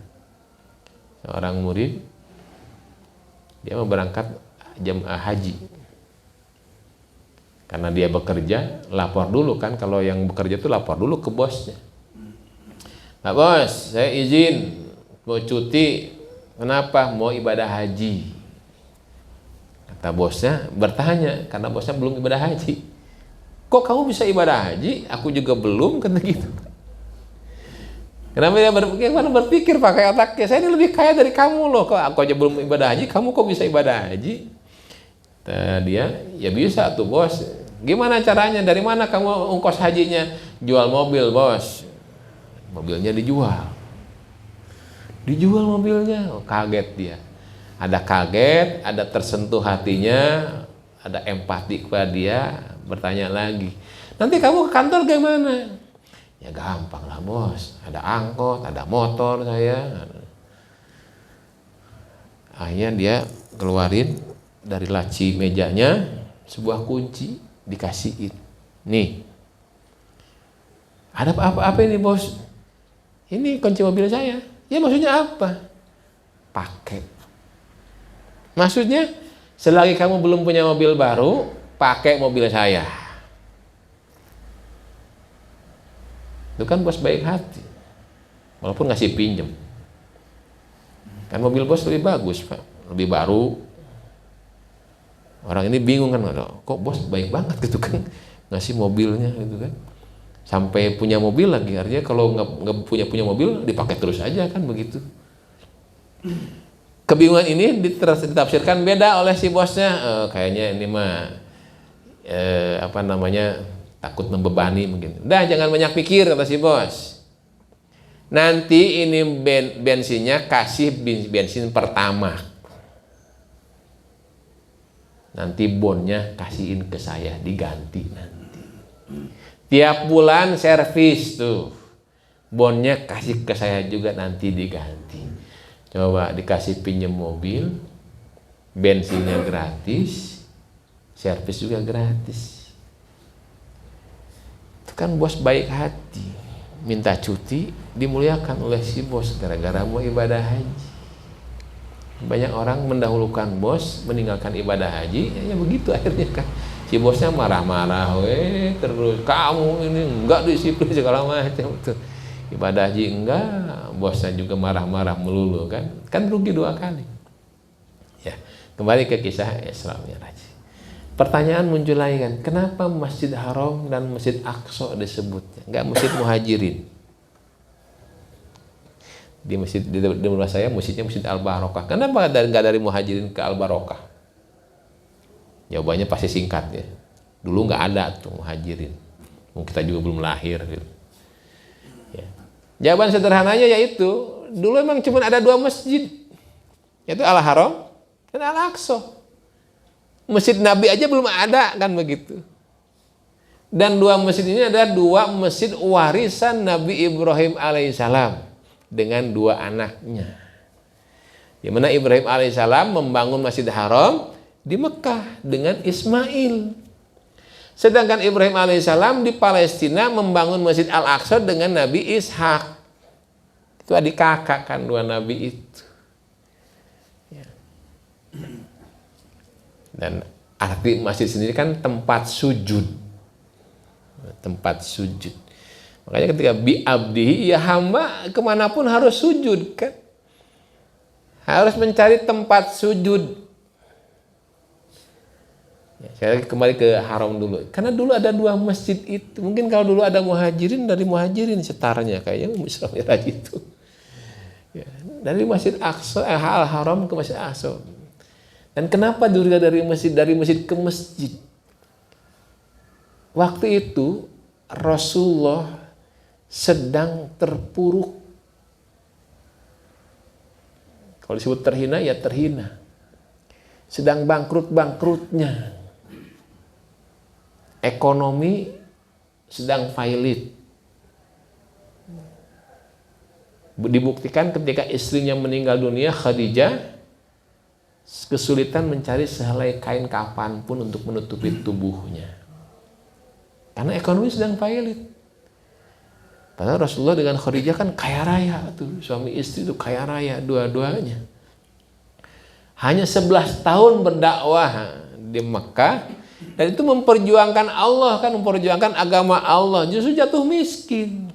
Seorang murid dia mau berangkat jamaah haji, karena dia bekerja lapor dulu kan, kalau yang bekerja tuh lapor dulu ke bosnya. Pak bos, saya izin mau cuti, kenapa? Mau ibadah haji. Kata bosnya bertanya, karena bosnya belum ibadah haji. Kok kamu bisa ibadah haji? Aku juga belum, kata gitu. Kenapa dia berpikir pakai otaknya? Saya ini lebih kaya dari kamu loh. Kok aku aja belum ibadah haji, kamu kok bisa ibadah haji? Kata dia, ya bisa tuh bos. Gimana caranya? Dari mana kamu ongkos hajinya? Jual mobil bos. Mobilnya dijual. Dijual mobilnya, kaget dia. Ada kaget, ada tersentuh hatinya, ada empati kepada dia, bertanya lagi, nanti kamu ke kantor gimana? Ya gampang lah bos, ada angkot, ada motor saya. Akhirnya dia keluarin dari laci mejanya sebuah kunci, dikasihin. Nih, ada apa ini bos? Ini kunci mobil saya. Ya maksudnya apa? Pakai. Maksudnya, selagi kamu belum punya mobil baru, pakai mobil saya. Itu kan bos baik hati, walaupun ngasih pinjem. Kan mobil bos lebih bagus Pak, lebih baru. Orang ini bingung kan, kok bos baik banget gitu kan, ngasih mobilnya gitu kan. Sampai punya mobil lagi, artinya kalau nggak punya mobil dipakai terus aja kan begitu. Kebingungan ini ditafsirkan beda oleh si bosnya. Kayaknya ini mah takut membebani mungkin. Udah jangan banyak pikir kata si bos. Nanti ini bensinnya kasih bensin pertama. Nanti bonnya kasihin ke saya diganti nanti. Tiap bulan servis tuh, bonnya kasih ke saya juga nanti diganti. Coba dikasih pinjam mobil, bensinnya gratis, servis juga gratis. Itu kan bos baik hati, minta cuti dimuliakan oleh si bos gara-gara mau ibadah haji. Banyak orang mendahulukan bos, meninggalkan ibadah haji, ya begitu akhirnya kan. Si bosnya marah-marah, terus kamu ini enggak disiplin segala macam tuh. Ibadah haji enggak, bosnya juga marah-marah melulu kan. Kan rugi dua kali. Ya, kembali ke kisah Isra Mi'raj. Pertanyaan muncul lagi kan, kenapa Masjid Haram dan Masjid Aqsa disebutnya? Enggak Masjid Muhajirin. Di masjid di rumah saya masjidnya Masjid Al-Barokah. Kenapa enggak dari Muhajirin ke Al-Barokah? Jawabannya pasti singkat ya. Dulu nggak ada tuh Muhajirin. Kita juga belum lahir gitu. Ya. Jawaban sederhananya yaitu dulu emang cuma ada dua masjid, yaitu Al-Haram dan Al-Aqsa. Masjid Nabi aja belum ada kan begitu. Dan dua masjid ini adalah dua masjid warisan Nabi Ibrahim alaihissalam dengan dua anaknya. Di mana Ibrahim alaihissalam membangun Masjid Haram di Mekah dengan Ismail. Sedangkan Ibrahim alaihissalam di Palestina membangun Masjid Al-Aqsa dengan Nabi Ishak. Itu adik kakak kan dua nabi itu. Ya. Dan arti masjid sendiri kan tempat sujud. Tempat sujud. Makanya ketika bi abdihi, ya hamba kemanapun harus sujud kan. Harus mencari tempat sujud. Ya, saya kembali ke Haram dulu. Karena dulu ada dua masjid itu. Mungkin kalau dulu ada Muhajirin, dari Muhajirin setarnya kayaknya Isra Mi'raj itu. Ya, dari Masjid Aqsa, Al-Haram ke Masjid Aqsa. Dan kenapa dulu dari masjid ke masjid? Waktu itu Rasulullah sedang terpuruk. Kalau disebut terhina ya terhina. Sedang bangkrut-bangkrutnya. Ekonomi sedang failit. Dibuktikan ketika istrinya meninggal dunia, Khadijah kesulitan mencari sehelai kain kapanpun untuk menutupi tubuhnya. Karena ekonomi sedang failit. Padahal Rasulullah dengan Khadijah kan kaya raya tuh, suami istri itu kaya raya dua-duanya. Hanya 11 tahun berdakwah di Mekah. Dan itu memperjuangkan Allah kan, memperjuangkan agama Allah, justru jatuh miskin.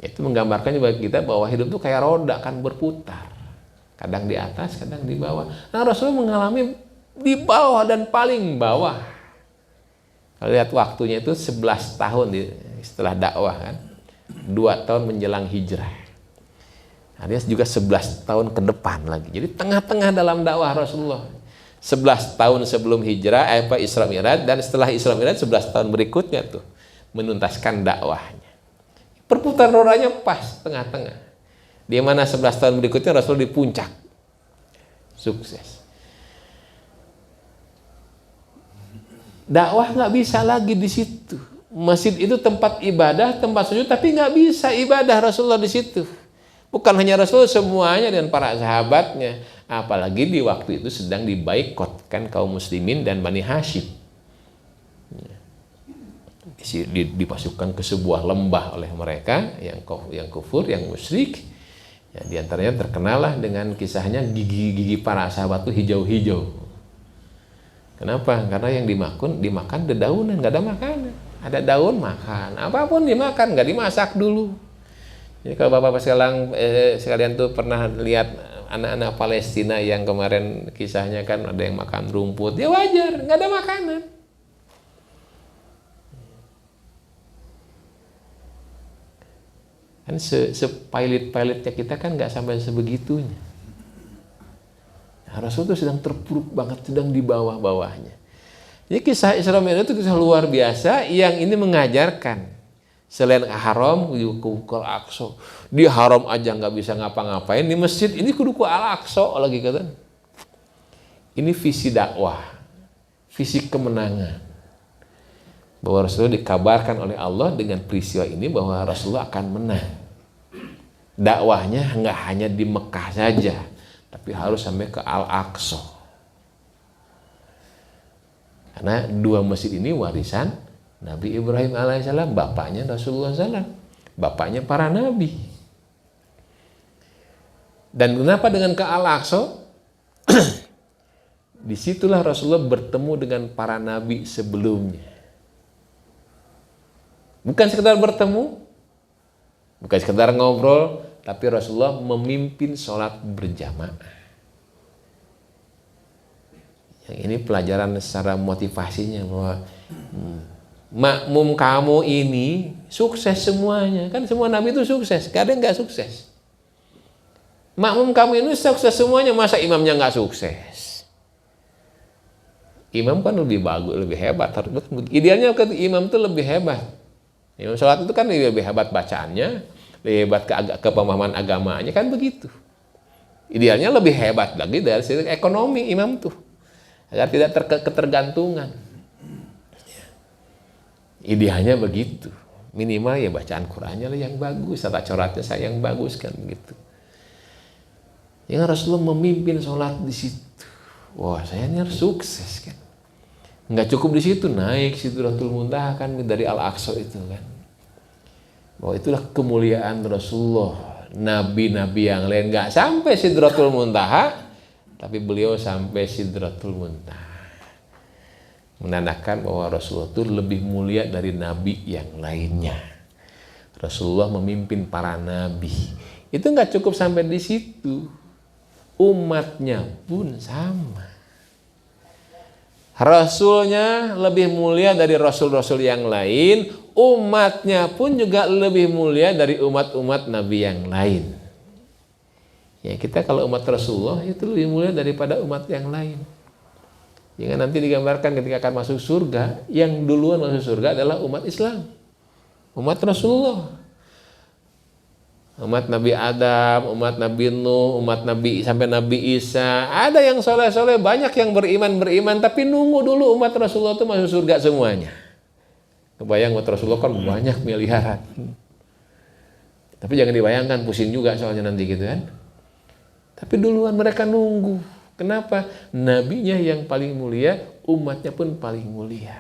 Itu menggambarkan bagi kita bahwa hidup itu kayak roda kan berputar. Kadang di atas, kadang di bawah. Nah Rasulullah mengalami di bawah dan paling bawah. Kalau lihat waktunya itu 11 tahun setelah dakwah kan. 2 tahun menjelang hijrah. Artinya juga 11 tahun ke depan lagi. Jadi tengah-tengah dalam dakwah Rasulullah. 11 tahun sebelum hijrah, Isra Mi'raj, dan setelah Isra Mi'raj 11 tahun berikutnya tuh menuntaskan dakwahnya. Perputaran rodanya pas tengah-tengah. Di mana 11 tahun berikutnya Rasul di puncak. Sukses. Dakwah nggak bisa lagi di situ. Masjid itu tempat ibadah, tempat sujud, tapi nggak bisa ibadah Rasulullah di situ. Bukan hanya Rasul, semuanya dan para sahabatnya. Apalagi di waktu itu sedang dibaikotkan kaum muslimin dan Bani Hashim. Dipasukkan ke sebuah lembah oleh mereka yang kufur, yang musyrik. Ya, di antaranya terkenalah dengan kisahnya gigi-gigi para sahabat itu hijau-hijau. Kenapa? Karena yang dimakan dedaunan, nggak ada makanan. Ada daun makan, apapun dimakan, nggak dimasak dulu. Jadi kalau bapak-bapak sekalian tuh pernah lihat anak-anak Palestina yang kemarin kisahnya kan ada yang makan rumput, ya wajar, nggak ada makanan. Kan sepilot-pilotnya kita kan nggak sampai sebegitunya. Nah, Rasul itu sedang terpuruk banget, sedang di bawah-bawahnya. Jadi kisah Isra Mi'raj itu kisah luar biasa yang ini mengajarkan selain haram ke Al-Aqsa. Di haram aja nggak bisa ngapa-ngapain, di masjid ini kudu ke Al-Aqsa lagi kata. Ini visi dakwah, visi kemenangan. Bahwa Rasulullah dikabarkan oleh Allah dengan peristiwa ini bahwa Rasulullah akan menang. Dakwahnya nggak hanya di Mekah saja, tapi harus sampai ke Al-Aqsa. Karena dua masjid ini warisan Nabi Ibrahim alaihissalam, bapaknya Rasulullah SAW, bapaknya para nabi. Dan kenapa dengan ke Al-Aqsa? Disitulah Rasulullah bertemu dengan para nabi sebelumnya. Bukan sekedar bertemu, bukan sekedar ngobrol, tapi Rasulullah memimpin sholat berjamaah. Yang ini pelajaran secara motivasinya bahwa makmum kamu ini sukses semuanya. Kan semua nabi itu sukses, gak ada yang gak sukses. Makmum kamu ini sukses semuanya, masa imamnya gak sukses? Imam kan lebih bagus, lebih hebat. Idealnya imam itu lebih hebat. Imam sholat itu kan lebih hebat bacaannya, lebih hebat ke pemahaman agamanya, kan begitu. Idealnya lebih hebat lagi dari sisi ekonomi imam tuh, agar tidak ketergantungan. Idealnya begitu. Minimal ya bacaan Qur'annya lah yang bagus, tata coratnya saya yang bagus kan begitu. Yang Rasulullah memimpin sholat di situ. Wah, saya ini harus sukses kan. Nggak cukup di situ, naik Sidratul Muntaha kan dari Al-Aqsa itu kan. Bahwa itulah kemuliaan Rasulullah. Nabi-nabi yang lain nggak sampai Sidratul Muntaha, tapi beliau sampai Sidratul Muntaha. Menandakan bahwa Rasulullah itu lebih mulia dari nabi yang lainnya. Rasulullah memimpin para nabi. Itu nggak cukup sampai di situ. Umatnya pun sama. Rasulnya lebih mulia dari rasul-rasul yang lain. Umatnya pun juga lebih mulia dari umat-umat nabi yang lain. Ya, kita kalau umat Rasulullah itu lebih mulia daripada umat yang lain. Jangan nanti digambarkan ketika akan masuk surga, yang duluan masuk surga adalah umat Islam, umat Rasulullah, umat Nabi Adam, umat Nabi Nuh, umat Nabi sampai Nabi Isa. Ada yang soleh-soleh, banyak yang beriman, tapi nunggu dulu umat Rasulullah itu masuk surga semuanya. Kebayang umat Rasulullah kan banyak miliaran. Tapi jangan dibayangkan, pusing juga soalnya nanti gitu kan. Tapi duluan mereka nunggu. Kenapa? Nabinya yang paling mulia, umatnya pun paling mulia.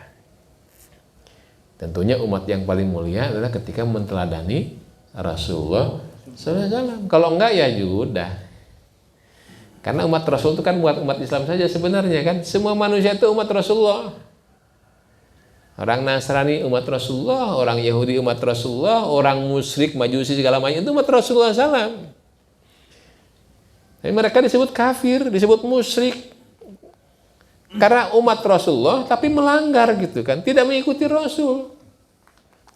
Tentunya umat yang paling mulia adalah ketika menteladani Rasulullah SAW. Kalau enggak ya sudah. Karena umat Rasul itu kan buat umat Islam saja sebenarnya kan. Semua manusia itu umat Rasulullah. Orang Nasrani umat Rasulullah, orang Yahudi umat Rasulullah, orang musyrik, majusi segala macam itu umat Rasulullah SAW. Tapi mereka disebut kafir, disebut musyrik karena umat Rasulullah tapi melanggar gitu kan, tidak mengikuti Rasul,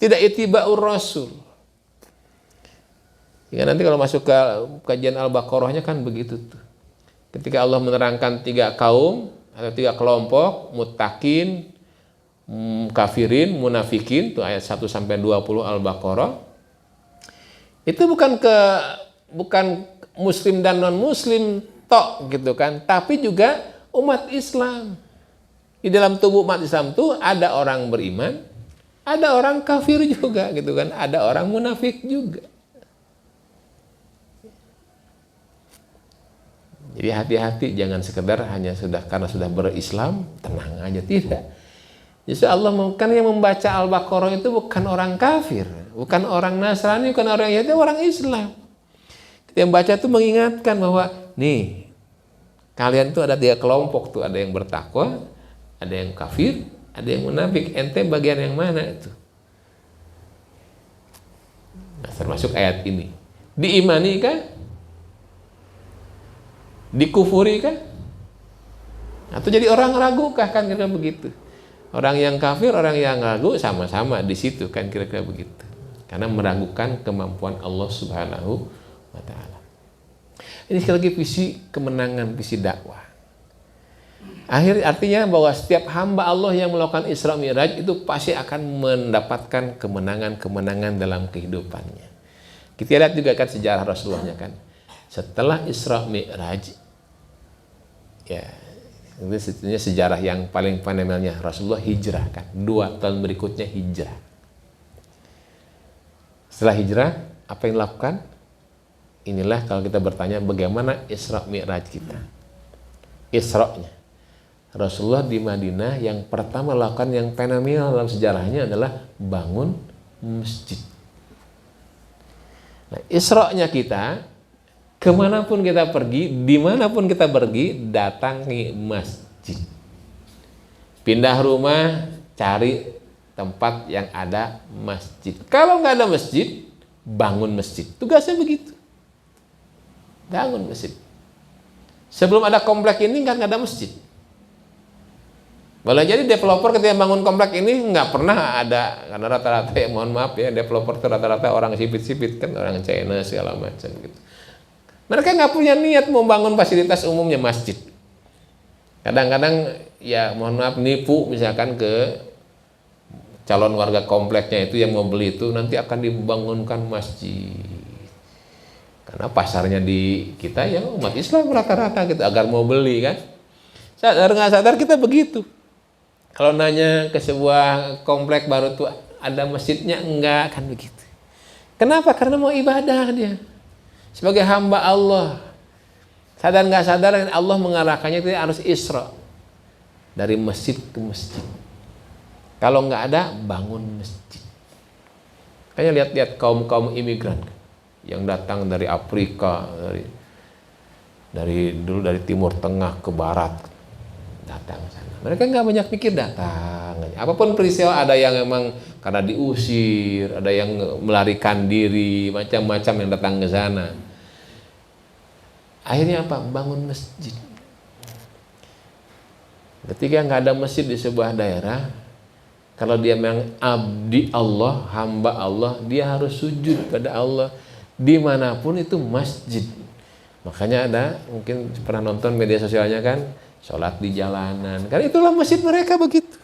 tidak ittiba'ur Rasul. Ya, nanti kalau masuk ke kajian Al-Baqarahnya kan begitu tuh. Ketika Allah menerangkan 3 kaum atau 3 kelompok, muttaqin, kafirin, munafikin, tuh ayat 1 sampai 20 Al-Baqarah. Itu bukan Muslim dan non-Muslim tok gitu kan, tapi juga umat Islam. Di dalam tubuh umat Islam tuh ada orang beriman, ada orang kafir juga gitu kan, ada orang munafik juga. Jadi hati-hati, jangan sekedar hanya karena sudah berislam tenang aja, tidak. Justru Allah kan yang membaca Al-Baqarah itu bukan orang kafir, bukan orang Nasrani, bukan orang Yahudi, orang Islam. Yang baca itu mengingatkan bahwa nih kalian tuh ada 3 kelompok tuh, ada yang bertakwa, ada yang kafir, Ada yang munafik, ente bagian yang mana itu? Nah, termasuk ayat ini. Diimani kan? Dikufuri kan? Atau jadi orang ragu kah, kan kira-kira begitu. Orang yang kafir, orang yang ragu sama-sama di situ kan kira-kira begitu. Karena meragukan kemampuan Allah Subhanahu wa taala. Ini sekali lagi visi kemenangan, visi dakwah. Artinya bahwa setiap hamba Allah yang melakukan Isra Mi'raj itu pasti akan mendapatkan kemenangan-kemenangan dalam kehidupannya. Kita lihat juga kan sejarah Rasulullahnya kan. Setelah Isra Mi'raj, ya itu sebetulnya sejarah yang paling fenomenalnya, Rasulullah hijrah kan. 2 tahun berikutnya hijrah. Setelah hijrah, apa yang dilakukan? Inilah kalau kita bertanya bagaimana Isra Mi'raj kita. Isra-nya. Rasulullah di Madinah yang pertama lakukan yang fenomenal dalam sejarahnya adalah bangun masjid. Nah, Isra-nya kita, kemanapun kita pergi, dimanapun kita pergi, datangi masjid. Pindah rumah, cari tempat yang ada masjid. Kalau nggak ada masjid, bangun masjid. Tugasnya begitu. Bangun masjid. Sebelum ada komplek ini nggak ada masjid. Boleh jadi developer ketika bangun komplek ini nggak pernah ada, karena rata-rata ya mohon maaf ya, developer itu rata-rata orang sipit-sipit kan, orang China segala macam gitu. Mereka nggak punya niat mau bangun fasilitas umumnya masjid. Kadang-kadang ya mohon maaf nipu misalkan ke calon warga kompleknya itu yang mau beli itu nanti akan dibangunkan masjid. Karena pasarnya di kita ya umat Islam rata-rata gitu agar mau beli kan. Sadar nggak sadar kita begitu. Kalau nanya ke sebuah komplek baru tuh ada masjidnya, enggak kan begitu. Kenapa? Karena mau ibadah dia. Sebagai hamba Allah. Sadar nggak sadar Allah mengarahkannya itu harus Isra. Dari masjid ke masjid. Kalau nggak ada, bangun masjid. Kayaknya lihat-lihat kaum-kaum imigran yang datang dari Afrika, dari Timur Tengah ke Barat, datang sana. Mereka nggak banyak pikir, datang. Apapun peristiwa, ada yang memang karena diusir, ada yang melarikan diri, macam-macam yang datang ke sana. Akhirnya apa? Bangun masjid. Ketika nggak ada masjid di sebuah daerah, kalau dia memang abdi Allah, hamba Allah, dia harus sujud pada Allah. Dimanapun itu masjid. Makanya ada, mungkin pernah nonton media sosialnya kan, sholat di jalanan. Karena itulah masjid mereka begitu.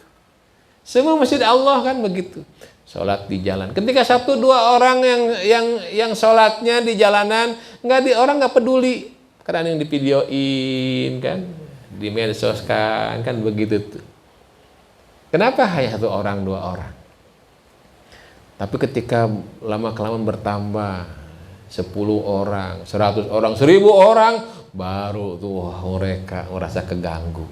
Semua masjid Allah kan begitu. Sholat di jalan. Ketika 1-2 orang yang sholatnya di jalanan, orang nggak peduli. Karena yang divideoin kan, di medsos kan begitu tuh. Kenapa hanya 1 orang, 2 orang? Tapi ketika lama-kelamaan bertambah, 10 orang, 100 orang, 1000 orang, baru tuh mereka merasa keganggu.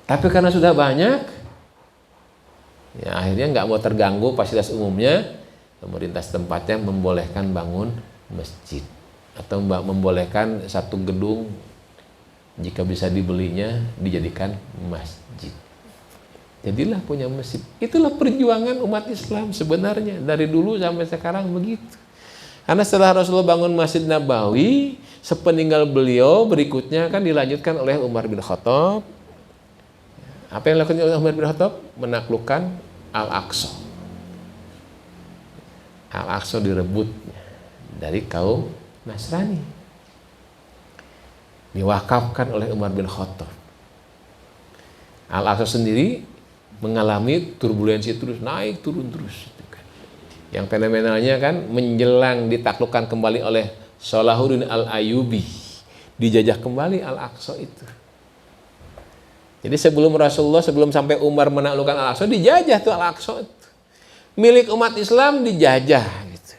Tapi karena sudah banyak, ya akhirnya nggak mau terganggu fasilitas umumnya, pemerintah setempatnya membolehkan bangun masjid atau membolehkan 1 gedung jika bisa dibelinya dijadikan masjid. Jadilah punya masjid. Itulah perjuangan umat Islam sebenarnya dari dulu sampai sekarang begitu. Karena setelah Rasulullah bangun Masjid Nabawi, sepeninggal beliau berikutnya kan dilanjutkan oleh Umar bin Khattab. Apa yang dilakukan oleh Umar bin Khattab? Menaklukkan Al-Aqsa. Al-Aqsa direbut dari kaum Nasrani. Diwakafkan oleh Umar bin Khattab. Al-Aqsa sendiri mengalami turbulensi terus, naik turun terus. Yang fenomenalnya kan menjelang ditaklukkan kembali oleh Salahuddin Al-Ayyubi, dijajah kembali Al-Aqsa itu. Jadi sebelum sampai Umar menaklukkan Al-Aqsa, dijajah tuh Al-Aqsa itu. Milik umat Islam dijajah gitu.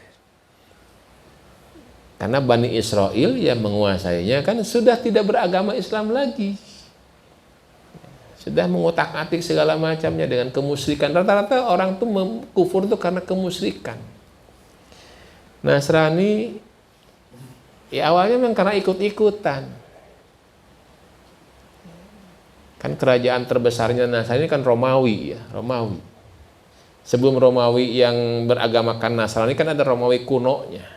Karena Bani Israel yang menguasainya kan sudah tidak beragama Islam lagi. Sudah mengotak-atik segala macamnya dengan kemusyrikan. Rata-rata orang tuh kufur itu karena kemusyrikan. Nasrani ya awalnya memang karena ikut-ikutan. Kan kerajaan terbesarnya Nasrani kan Romawi ya, Romawi. Sebelum Romawi yang beragamakan Nasrani kan ada Romawi kunonya.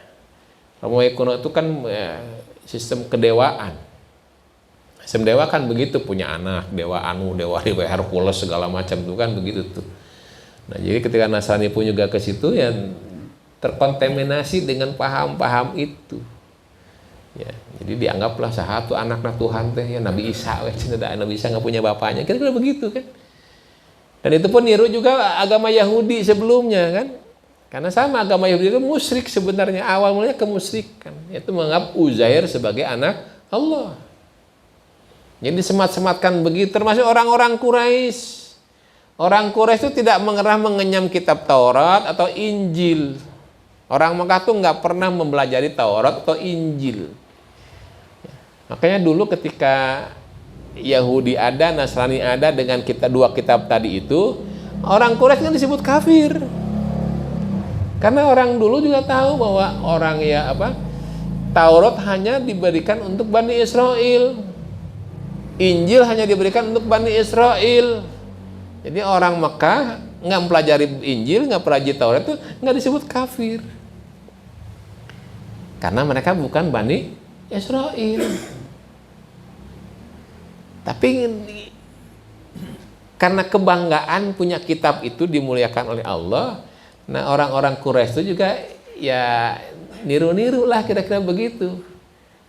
Romawi kuno itu kan sistem kedewaan. Sistem dewa kan begitu, punya anak, dewa Anu, dewa Hercules segala macam itu kan begitu tuh. Nah, jadi ketika Nasrani pun juga ke situ ya terkontaminasi dengan paham-paham itu. Ya, jadi dianggaplah satu anaknya Tuhan teh ya Nabi Isa, Nabi Isa nggak punya bapaknya, kira-kira begitu kan. Dan itu pun niru juga agama Yahudi sebelumnya kan, karena sama agama Yahudi itu musyrik sebenarnya, awal mulanya kemusyrikan, yaitu menganggap Uzair sebagai anak Allah. Jadi semat-sematkan begitu, termasuk orang-orang Quraisy. Orang Quraisy itu tidak mengenyam kitab Taurat atau Injil. Orang Mekah tuh nggak pernah mempelajari Taurat atau Injil. Makanya dulu ketika Yahudi ada, Nasrani ada dengan dua kitab tadi itu, orang Quraisy kan disebut kafir. Karena orang dulu juga tahu bahwa Taurat hanya diberikan untuk Bani Israel. Injil hanya diberikan untuk Bani Israel. Jadi orang Mekah nggak mempelajari Injil, nggak pelajari Taurat itu nggak disebut kafir. Karena mereka bukan Bani Israel. Tapi karena kebanggaan punya kitab itu dimuliakan oleh Allah, nah orang-orang Quraisy itu juga ya niru-niru lah kira-kira begitu.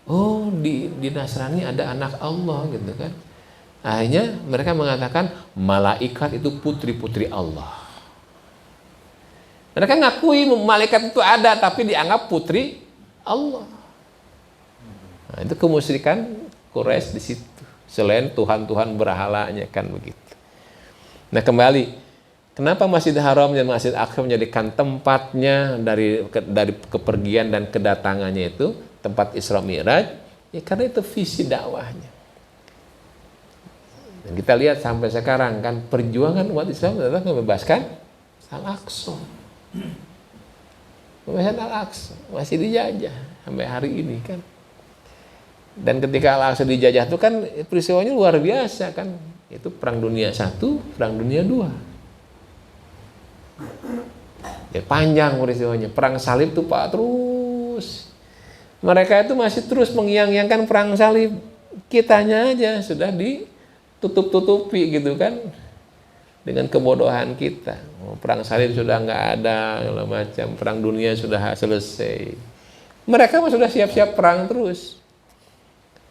Oh di Nasrani ada anak Allah gitu kan. Akhirnya mereka mengatakan malaikat itu putri-putri Allah. Mereka ngakui malaikat itu ada tapi dianggap putri Allah. Nah, itu kemusyrikan Quraisy di situ. Selain Tuhan-Tuhan berhalanya kan begitu. Nah kembali, kenapa Masjid Haram dan Masjid Aqsa menjadikan tempatnya dari kepergian dan kedatangannya itu tempat Isra Mi'raj? Ya karena itu visi dakwahnya. Dan kita lihat sampai sekarang kan perjuangan umat Islam adalah membebaskan Al-Aqsa. Membebaskan Al-Aqsa masih dijajah sampai hari ini kan. Dan ketika Al-Aqsa dijajah itu kan peristiwanya luar biasa kan. Itu Perang Dunia I, Perang Dunia II. Ya panjang peristiwanya. Perang Salib itu Pak terus. Mereka itu masih terus mengiang-iangkan Perang Salib. Kitanya aja sudah ditutup-tutupi gitu kan. Dengan kebodohan kita. Perang Salib sudah nggak ada, segala macam. Perang Dunia sudah selesai. Mereka sudah siap-siap perang terus.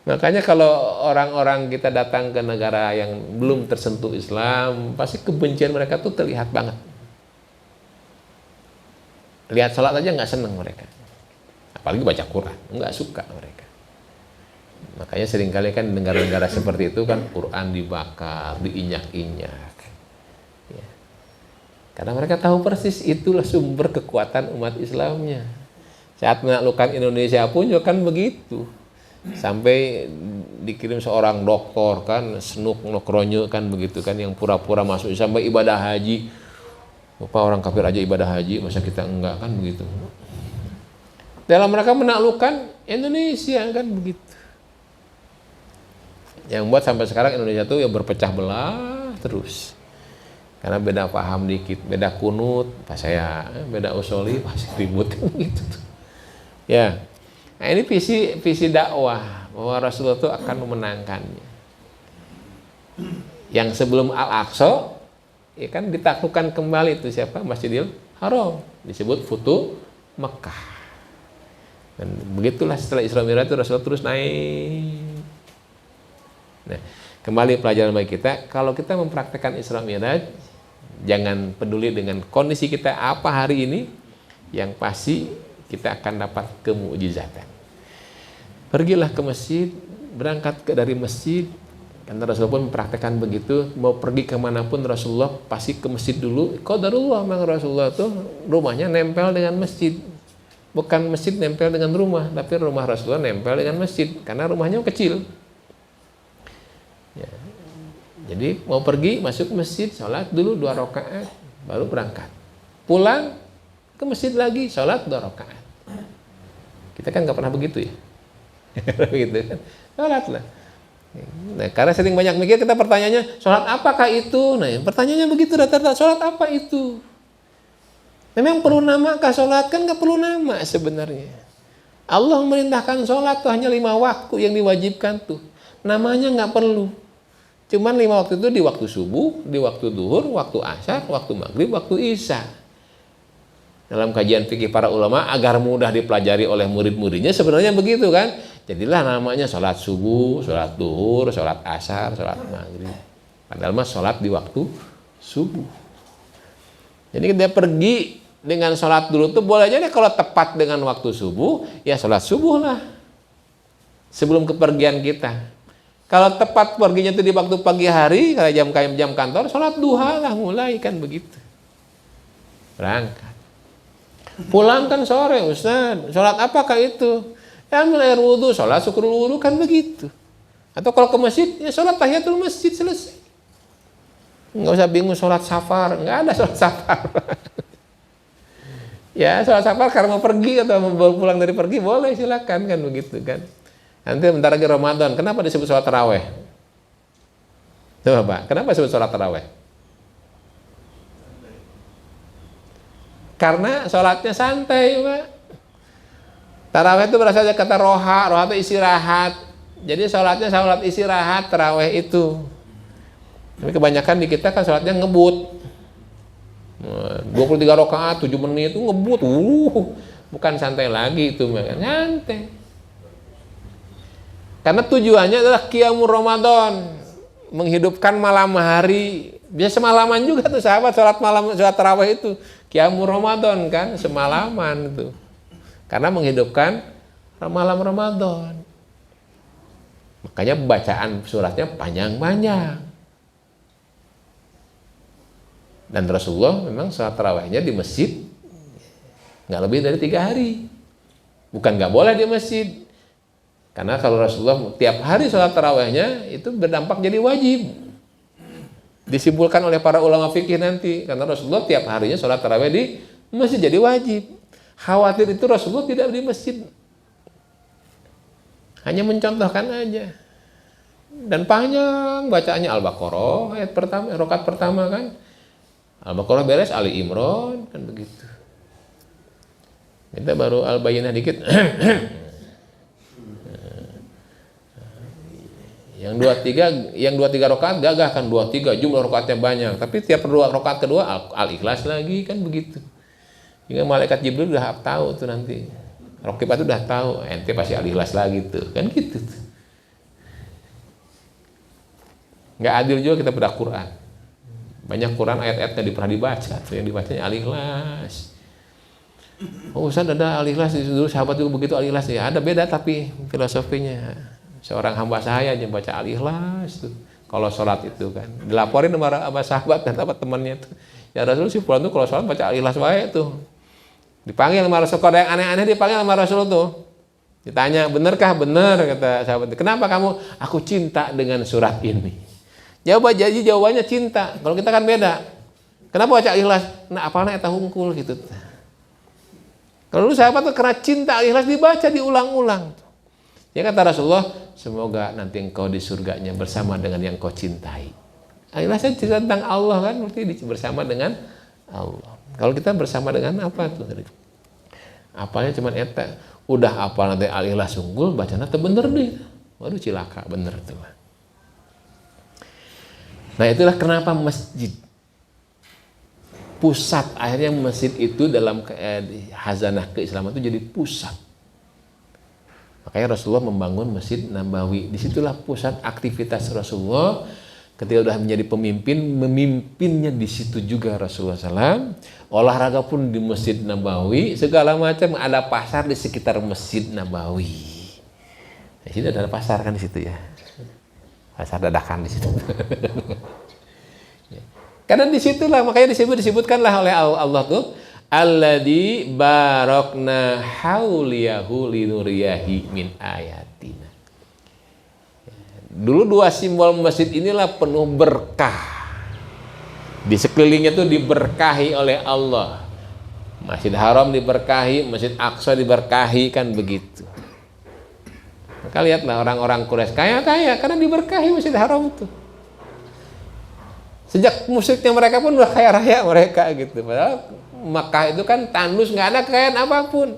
Makanya kalau orang-orang kita datang ke negara yang belum tersentuh Islam, pasti kebencian mereka tuh terlihat banget. Lihat sholat aja nggak seneng mereka. Apalagi baca Quran, nggak suka mereka. Makanya seringkali kan negara-negara seperti itu kan Quran dibakar, diinjak-injak. Ya. Karena mereka tahu persis itulah sumber kekuatan umat Islamnya. Saat menaklukkan Indonesia pun juga kan begitu. Sampai dikirim seorang doktor kan, Snuk Nokronyo kan begitu kan, yang pura-pura masuk sampai ibadah haji. Apa orang kafir aja ibadah haji, masa kita enggak kan begitu. Dalam mereka menaklukkan Indonesia kan begitu. Yang buat sampai sekarang Indonesia tuh ya berpecah belah terus. Karena beda paham dikit, beda kunut, pas saya beda usoli masih ribut kan gitu tuh. Ya. Nah ini visi dakwah bahwa Rasulullah itu akan memenangkannya. Yang sebelum Al-Aqsa, ya kan ditaklukkan kembali itu siapa? Masjidil Haram, disebut Futuh Mekah. Dan begitulah setelah Isra Mi'raj itu Rasulullah terus naik. Nah, kembali pelajaran bagi kita, kalau kita mempraktekkan Isra Mi'raj, jangan peduli dengan kondisi kita apa hari ini, yang pasti kita akan dapat kemukjizatan. Pergilah ke masjid, berangkat dari masjid, karena Rasulullah pun mempraktekkan begitu, mau pergi kemanapun Rasulullah pasti ke masjid dulu. Qadarullah, memang Rasulullah tuh rumahnya nempel dengan masjid, bukan masjid nempel dengan rumah, tapi rumah Rasulullah nempel dengan masjid, karena rumahnya kecil. Ya. Jadi mau pergi, masuk masjid, sholat dulu 2 rakaat, baru berangkat. Pulang ke masjid lagi, sholat 2 rakaat. Kita kan nggak pernah begitu ya. Begitu kan, sholatlah. Nah, karena sering banyak mikir, kita pertanyaannya, sholat apakah itu? Nah, pertanyaannya begitu rata-rata, sholat apa itu? Memang perlu nama kah sholat? Kan nggak perlu nama sebenarnya. Allah memerintahkan sholat tuh hanya 5 waktu yang diwajibkan tuh. Namanya nggak perlu. Cuman 5 waktu itu di waktu subuh, di waktu duhur, waktu asar, waktu maghrib, waktu isya. Dalam kajian fikih para ulama agar mudah dipelajari oleh murid-muridnya sebenarnya begitu kan. Jadilah namanya sholat subuh, sholat duhur, sholat asar, sholat maghrib. Padahal mah sholat di waktu subuh. Jadi dia pergi dengan sholat dulu tuh boleh aja deh kalau tepat dengan waktu subuh, ya sholat subuh lah. Sebelum kepergian kita. Kalau tepat perginya itu di waktu pagi hari, kalau jam kantor, sholat duha lah mulai kan begitu. Berangkat. Pulang kan sore, Ustaz. Sholat apakah itu? Ya ambil air wudhu, sholat syukur wudhu kan begitu. Atau kalau ke masjid, ya sholat tahiyatul masjid selesai. Nggak usah bingung sholat safar, nggak ada sholat safar. Ya sholat safar karena mau pergi atau mau pulang dari pergi boleh, silakan kan begitu kan. Nanti bentar lagi Ramadan, kenapa disebut sholat taraweh? Coba Pak, kenapa disebut sholat taraweh? Karena sholatnya santai Pak. Taraweh itu berasal dari kata roha itu istirahat. Jadi sholatnya sholat istirahat, taraweh itu. Tapi kebanyakan di kita kan sholatnya ngebut. 23 rakaat 7 menit itu ngebut. Bukan santai lagi itu, santai. Karena tujuannya adalah qiyamul Ramadan, menghidupkan malam hari. Bisa semalaman juga tuh sahabat sholat malam, sholat tarawih itu qiyamul Ramadan kan, semalaman itu. Karena menghidupkan malam Ramadan. Makanya bacaan suratnya panjang-panjang. Dan Rasulullah memang sholat tarawihnya di masjid nggak lebih dari 3 hari. Bukan nggak boleh di masjid. Karena kalau Rasulullah tiap hari sholat tarawihnya itu berdampak jadi wajib. Disimpulkan oleh para ulama fikih nanti. Karena Rasulullah tiap harinya sholat tarawih di masjid jadi wajib. Khawatir itu Rasulullah tidak di masjid. Hanya mencontohkan aja. Dan panjang bacaannya Al-Baqarah ayat pertama, rakaat pertama kan. Al-Baqarah beres, Ali Imran kan begitu. Kita baru Al-Bayyinah dikit. Yang 2-3 rakaat gagah kan 2-3 jumlah rakaatnya banyak. Tapi tiap rakaat kedua Al-Ikhlas lagi kan begitu. Hingga malaikat Jibril udah tahu tuh nanti. Raqib itu udah tahu, ente pasti Al-Ikhlas lagi tuh. Kan gitu tuh. Nggak adil juga kita pada Quran. Banyak Quran ayat-ayatnya pernah dibaca, tuh yang dibacanya Al-Ikhlas. Oh Ustaz ada Al-Ikhlas, dulu sahabat juga begitu Al-Ikhlas ya. Ada beda tapi filosofinya. Seorang hamba saya aja baca Al-Ikhlas tuh. Kalau sholat itu kan. Dilaporin sama sahabat dan apa temannya tuh. Ya Rasul si pulang tuh kalau sholat baca Al-Ikhlas wae tuh. Dipanggil sama Rasul, kalau ada yang aneh-aneh dipanggil sama Rasul tuh. Ditanya, benerkah? Bener, kata sahabat. Kenapa kamu? Aku cinta dengan surat ini. Jawabannya cinta. Kalau kita kan beda. Kenapa baca Al-Ikhlas? Nah apalnya eta hungkul gitu. Kalau dulu sahabat tuh karena cinta Al-Ikhlas dibaca diulang-ulang. Ya kata Rasulullah, semoga nanti engkau di surganya bersama dengan yang kau cintai. Al-Ikhlasnya cerita tentang Allah kan, berarti bersama dengan Allah. Kalau kita bersama dengan apa tuh? Apalnya cuma eta. Udah apal nanti Al-Ikhlas unggul, bacanya teh bener deh. Waduh cilaka bener tuh. Nah itulah kenapa masjid pusat, akhirnya masjid itu dalam hazanah keislaman itu jadi pusat. Makanya Rasulullah membangun Masjid Nabawi. Disitulah pusat aktivitas Rasulullah. Ketika sudah menjadi pemimpin, memimpinnya di situ juga Rasulullah SAW. Olahraga pun di Masjid Nabawi. Segala macam, ada pasar di sekitar Masjid Nabawi. Di sini ada pasar kan di situ ya. Pasar dadakan di situ. Karena disitulah, makanya disebutkanlah oleh Allah tuh. Alladzi barakna hauliyahu linuriyahi min ayatina. Dulu 2 simbol masjid inilah penuh berkah. Di sekelilingnya itu diberkahi oleh Allah. Masjid Haram diberkahi, Masjid Aqsa diberkahi kan begitu. Maka lihatlah orang-orang Quraisy kaya karena diberkahi Masjid Haram itu. Sejak musyriknya mereka pun udah kaya raya mereka gitu. Padahal Makkah itu kan tandus, nggak ada kekayaan apapun.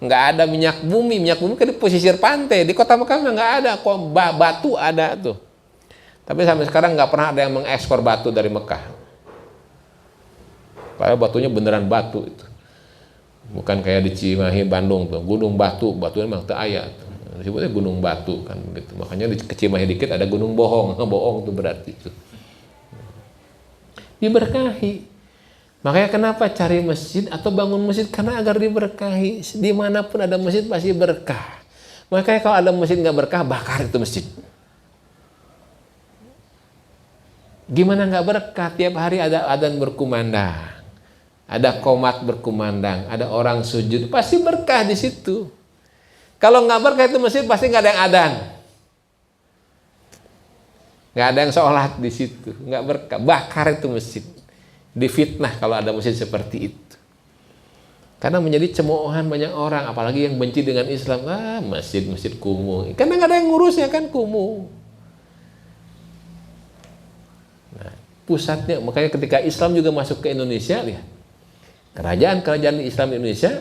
Nggak ada minyak bumi kan di pesisir pantai. Di kota Mekah nggak ada, kok batu ada tuh. Tapi sampai sekarang nggak pernah ada yang mengekspor batu dari Mekah. Padahal batunya beneran batu itu. Bukan kayak di Cimahi Bandung tuh, gunung batu, batunya memang tak ayat. Disebutnya gunung batu kan gitu. Makanya di Cimahi dikit ada gunung bohong, bohong tuh berarti itu. Diberkahi. Makanya kenapa cari masjid atau bangun masjid? Karena agar diberkahi. Dimanapun ada masjid pasti berkah. Makanya kalau ada masjid nggak berkah, bakar itu masjid. Gimana nggak berkah? Tiap hari ada adzan berkumandang, ada qomat berkumandang, ada orang sujud, pasti berkah di situ. Kalau nggak berkah itu masjid pasti nggak ada yang adzan, nggak ada yang sholat di situ, nggak berkah. Bakar itu masjid. Difitnah kalau ada masjid seperti itu. Karena menjadi cemoohan banyak orang, apalagi yang benci dengan Islam. Masjid kumuh. Karena nggak ada yang ngurusnya kan kumuh. Nah, pusatnya, makanya ketika Islam juga masuk ke Indonesia, lihat. Kerajaan Islam di Indonesia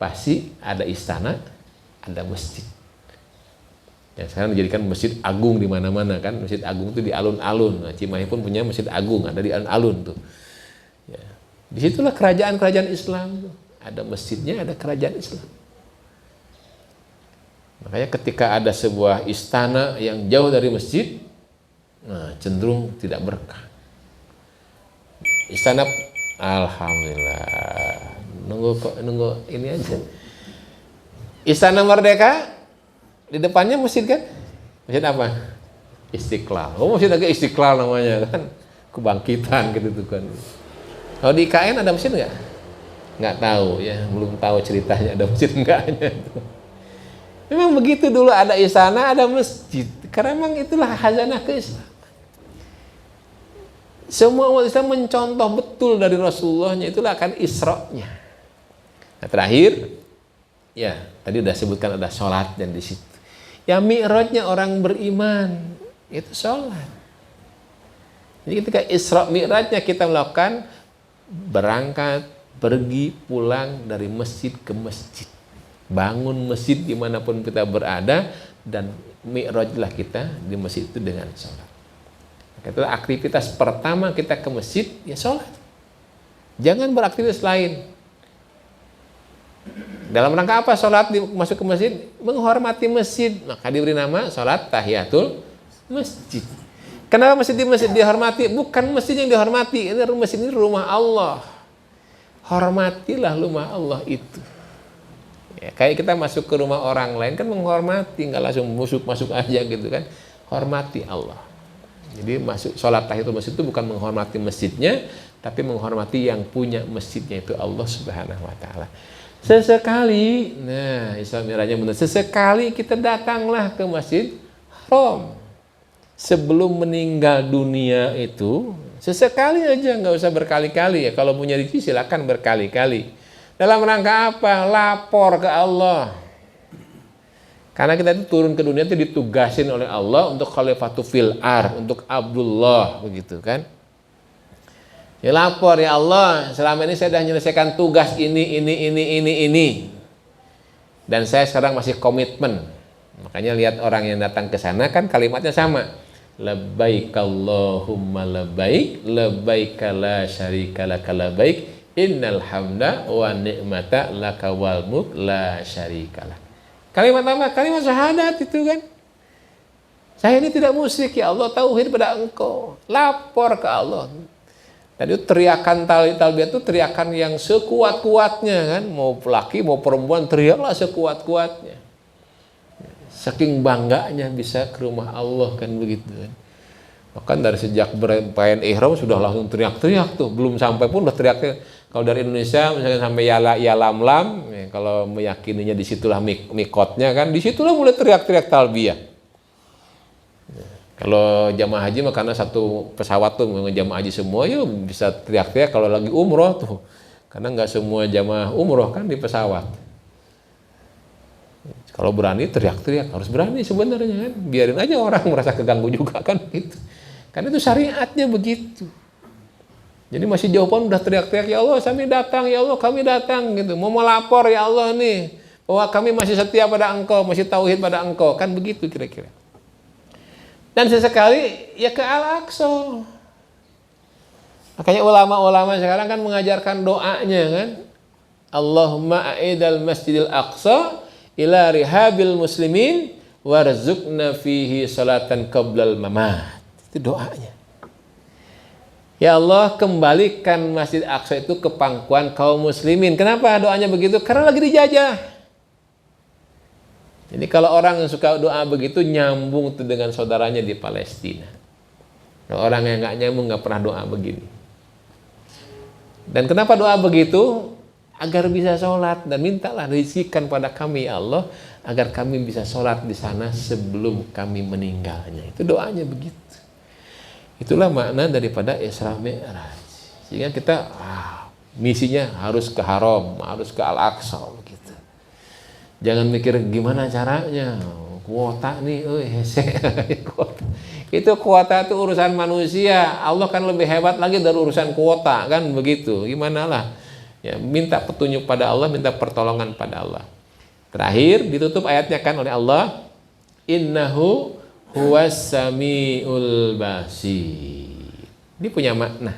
pasti ada istana, ada masjid. Ya, sekarang dijadikan masjid agung di mana-mana kan, masjid agung itu di alun-alun. Nah, Cimahi pun punya masjid agung, ada di alun-alun tuh. Ya. Disitulah kerajaan Islam, ada masjidnya, ada kerajaan Islam. Makanya ketika ada sebuah istana yang jauh dari masjid, nah cenderung tidak berkah. Istana, alhamdulillah, nunggu ini aja. Istana Merdeka. Di depannya masjid kan? Masjid apa? Istiqlal. Oh, masjid agak Istiqlal namanya kan. Kebangkitan gitu tuh kan. Kalau di IKN ada masjid nggak? Nggak tahu ya, belum tahu ceritanya ada masjid enggaknya. Memang begitu dulu, ada istana, ada masjid. Karena memang itulah khazanah keislaman. Semua umat Islam mencontoh betul dari Rasulullahnya, itulah akan Isra-nya. Nah, terakhir, ya tadi udah sebutkan ada sholat dan di situ. Ya mi'rajnya orang beriman itu sholat. Jadi ketika Isra Mi'rajnya kita melakukan berangkat, pergi, pulang dari masjid ke masjid, bangun masjid dimanapun kita berada, dan mi'rajlah kita di masjid itu dengan sholat. Itulah aktivitas pertama kita ke masjid, ya sholat. Jangan beraktivitas lain. Dalam rangka apa sholat masuk ke masjid? Menghormati masjid. Maka diberi nama sholat tahiyatul masjid. Kenapa masjid dihormati? Bukan masjid yang dihormati. Ini masjid ini rumah Allah. Hormatilah rumah Allah itu. Ya, kayak kita masuk ke rumah orang lain kan menghormati, nggak langsung masuk aja gitu kan. Hormati Allah. Jadi masuk sholat tahiyatul masjid itu bukan menghormati masjidnya, tapi menghormati yang punya masjidnya, itu Allah Subhanahu wa Ta'ala. Sesekali, nah Isra Mi'rajnya benar, sesekali kita datanglah ke Masjid Haram. Sebelum meninggal dunia itu, sesekali aja, nggak usah berkali-kali ya. Kalau punya rezeki silakan berkali-kali. Dalam rangka apa? Lapor ke Allah. Karena kita itu turun ke dunia itu ditugasin oleh Allah untuk khalifatul fil ard, untuk Abdullah, begitu kan? Ya lapor, ya Allah, selama ini saya sudah menyelesaikan tugas ini. Dan saya sekarang masih komitmen. Makanya lihat orang yang datang ke sana kan kalimatnya sama. Labbaik Allahumma labbaik, labbaik la syarika laka labbaik, innal hamda wa ni'mata laka wal mulk la syarika lak. Kalimat apa? Kalimat syahadat itu kan. Saya ini tidak musyrik, ya Allah, tauhid pada Engkau. Lapor ke Allah. Tadi teriakan talbiyah itu teriakan yang sekuat-kuatnya kan, mau laki mau perempuan teriaklah sekuat-kuatnya. Saking bangganya bisa ke rumah Allah kan begitu kan. Bahkan dari sejak berpakaian ihram sudah langsung teriak-teriak tuh, belum sampai pun udah teriak-teriak. Kalau dari Indonesia misalnya sampai ya lam, ya, kalau meyakininya disitulah mikotnya kan, disitulah mulai teriak-teriak talbiyah. Kalau jamaah haji mah karena satu pesawat tuh jamaah haji semua, ya bisa teriak-teriak kalau lagi umroh tuh. Karena nggak semua jamaah umroh kan di pesawat. Kalau berani teriak-teriak, harus berani sebenarnya kan. Biarin aja orang merasa keganggu juga kan gitu. Karena itu syariatnya begitu. Jadi masih jauh pun udah teriak-teriak, ya Allah kami datang, ya Allah kami datang gitu. Mau melapor ya Allah nih, bahwa kami masih setia pada Engkau, masih tauhid pada Engkau. Kan begitu kira-kira. Dan sesekali ya ke Al-Aqsa. Makanya ulama-ulama sekarang kan mengajarkan doanya kan. Allahumma a'idal masjidil aqsa ila rihabil muslimin warzuqna fihi salatan qablal mamat. Itu doanya. Ya Allah, kembalikan Masjid Aqsa itu ke pangkuan kaum muslimin. Kenapa doanya begitu? Karena lagi dijajah. Jadi kalau orang yang suka doa begitu nyambung tuh dengan saudaranya di Palestina. Kalau orang yang nggak nyambung nggak pernah doa begini. Dan kenapa doa begitu? Agar bisa sholat, dan mintalah rizkikan pada kami ya Allah agar kami bisa sholat di sana sebelum kami meninggalnya. Itu doanya begitu. Itulah makna daripada Isra Mi'raj. Sehingga kita misinya harus ke Haram, harus ke Al-Aqsa begitu. Jangan mikir gimana caranya, kuota nih, itu kuota itu urusan manusia. Allah kan lebih hebat lagi dari urusan kuota kan begitu. Gimana lah? Ya, minta petunjuk pada Allah, minta pertolongan pada Allah. Terakhir ditutup ayatnya kan oleh Allah, innahu huwas samiul basir. Ini punya makna.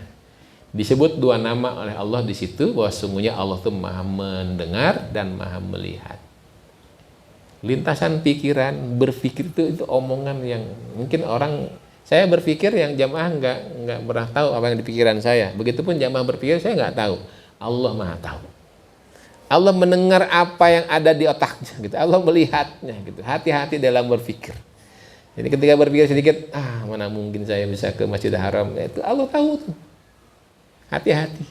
Disebut dua nama oleh Allah di situ, bahwa sungguhnya Allah itu Maha mendengar dan Maha melihat. Lintasan pikiran, berpikir itu omongan yang mungkin orang, saya berpikir yang jamaah nggak pernah tahu apa yang di pikiran saya. Begitupun jamaah berpikir, saya nggak tahu. Allah Maha tahu. Allah mendengar apa yang ada di otaknya gitu. Allah melihatnya gitu. Hati-hati dalam berpikir. Jadi ketika berpikir sedikit, mana mungkin saya bisa ke Masjidil Haram, itu Allah tahu tuh. Hati-hati.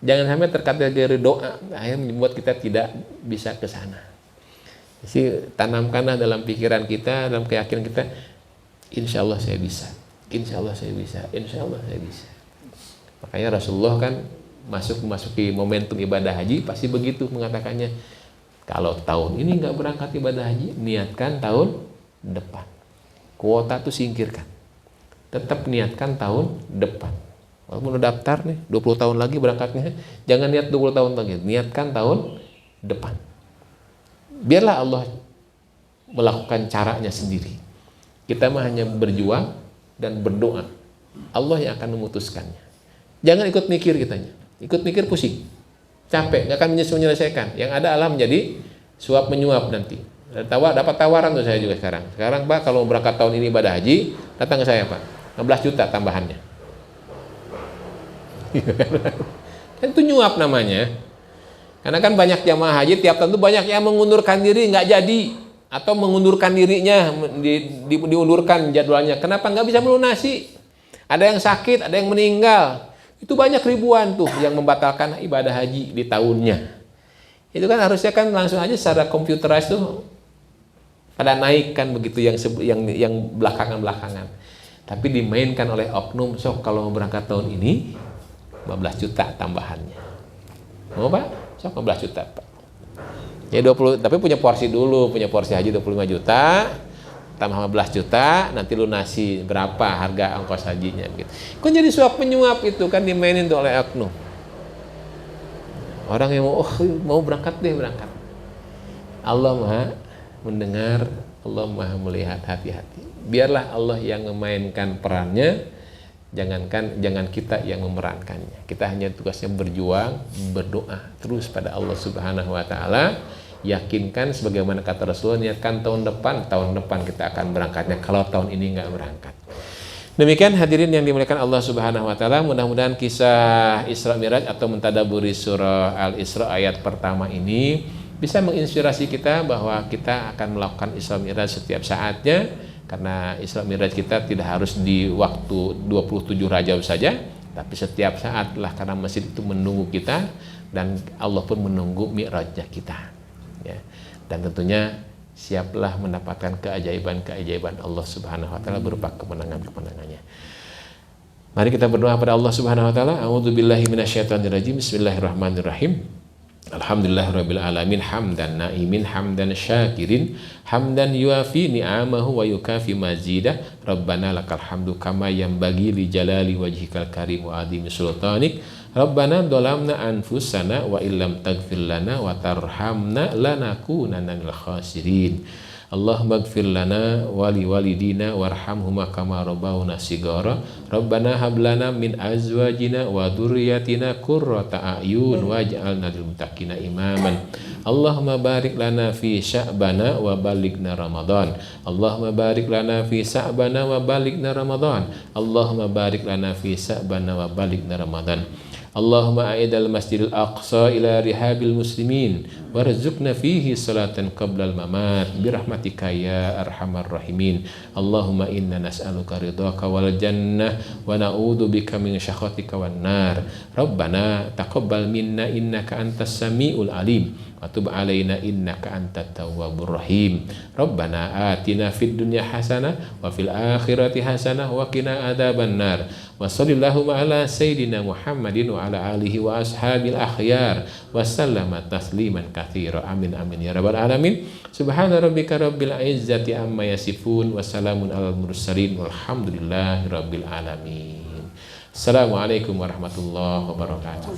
Jangan sampai terkategori doa yang membuat kita tidak bisa ke sana. Jadi tanamkanlah dalam pikiran kita, dalam keyakinan kita, insya Allah saya bisa. Insya Allah saya bisa. Insya Allah saya bisa. Makanya Rasulullah kan memasuki momentum ibadah haji pasti begitu mengatakannya, kalau tahun ini nggak berangkat ibadah haji, niatkan tahun depan. Kuota tuh singkirkan, tetap niatkan tahun depan. Walaupun udah daftar nih 20 tahun lagi berangkatnya, jangan niat 20 tahun lagi, niatkan tahun depan. Biarlah Allah melakukan caranya sendiri. Kita mah hanya berjuang dan berdoa, Allah yang akan memutuskannya. Jangan ikut mikir kitanya. Ikut mikir pusing, capek, nggak akan menyelesaikan. Yang ada adalah menjadi suap menyuap nanti. Dapat tawaran tuh saya juga sekarang. Sekarang Pak, kalau berangkat tahun ini ibadah haji, datang ke saya Pak, 16 juta tambahannya. Kan itu nyuap namanya. Karena kan banyak jamaah haji tiap tahun tuh banyak yang mengundurkan diri nggak jadi, atau mengundurkan dirinya, diundurkan jadwalnya. Kenapa nggak bisa melunasi? Ada yang sakit, ada yang meninggal. Itu banyak ribuan tuh yang membatalkan ibadah haji di tahunnya. Itu kan harusnya kan langsung aja secara komputerized tuh pada naik kan begitu yang belakangan-belakangan. Tapi dimainkan oleh oknum, sok kalau mau berangkat tahun ini 15 juta tambahannya. Mau Pak? Sok 15 juta Pak. Ya 20, tapi punya porsi dulu, punya porsi haji 25 juta. Tambah 15 juta, nanti lunasi berapa harga ongkos hajinya gitu. Kan jadi suap menyuap itu kan dimainin tuh oleh oknum. Orang yang mau berangkat deh berangkat. Allah Maha mendengar, Allah Maha melihat, hati-hati. Biarlah Allah yang memainkan perannya, jangan kita yang memerankannya. Kita hanya tugasnya berjuang, berdoa terus pada Allah Subhanahu wa taala. Yakinkan sebagaimana kata Rasulullah, niatkan tahun depan kita akan berangkatnya kalau tahun ini nggak berangkat. Demikian hadirin yang dimuliakan Allah Subhanahu wa taala, mudah-mudahan kisah Isra Mi'raj atau mentadaburi surah Al-Isra ayat pertama ini bisa menginspirasi kita bahwa kita akan melakukan Isra Mi'raj setiap saatnya, karena Isra Mi'raj kita tidak harus di waktu 27 Rajab saja, tapi setiap saat lah, karena masjid itu menunggu kita dan Allah pun menunggu Mi'rajnya kita. Ya. Dan tentunya siaplah mendapatkan keajaiban-keajaiban Allah Subhanahu wa taala berupa kemenangan-kemenangannya. Mari kita berdoa pada Allah Subhanahu wa taala. A'udzubillahi minasyaitonirrajim. Bismillahirrahmanirrahim. Alhamdulillahirabbil alamin hamdan naimin hamdan syakirin hamdan yuafi ni'amahu wa yukafi mazidah. Rabbana lakal hamdu kama yanbaghi li jalali wajhikal karim wa adhimi sultanik. Rabbana dolamna anfusana wa illam taghfir lana wa tarhamna lanakunanna minal khasirin. Allahumma ighfir lana wa li walidina warhamhuma kama rabbawna shighara. Rabbana hab lana min azwajina wa dzurriyyatina qurrata a'yun waj'alna lil muttaqina imaman. Allahumma barik lana fi sya'bana wa balighna Ramadan. Allahumma barik lana fi sya'bana wa balighna Ramadan. Allahumma barik lana fi sya'bana wa balighna Ramadan. Allahumma a'idal masjidil aqsa ila rihabil muslimin warzuqna fihi salatan qablal mamat birahmatika ya arhamar rahimin. Allahumma inna nas'aluka ridhaka wal jannah wa na'udzu bika min syakhatika wan nar. Rabbana taqabbal minna innaka antas samiul alim wa tub alaina innaka antat tawwabur rahim. Rabbana atina fid dunya hasanah wa fil akhirati hasanah wa qina adzaban nar. Wa sallallahu ala sayyidina Muhammadin wa ala alihi wa ashabil akhyar wa sallama tasliman katsira. Amin amin ya rabbal alamin. Subhana rabbika rabbil izzati amma yasifun wa salamun alal mursalin walhamdulillahi rabbil alamin. Assalamualaikum warahmatullahi wabarakatuh.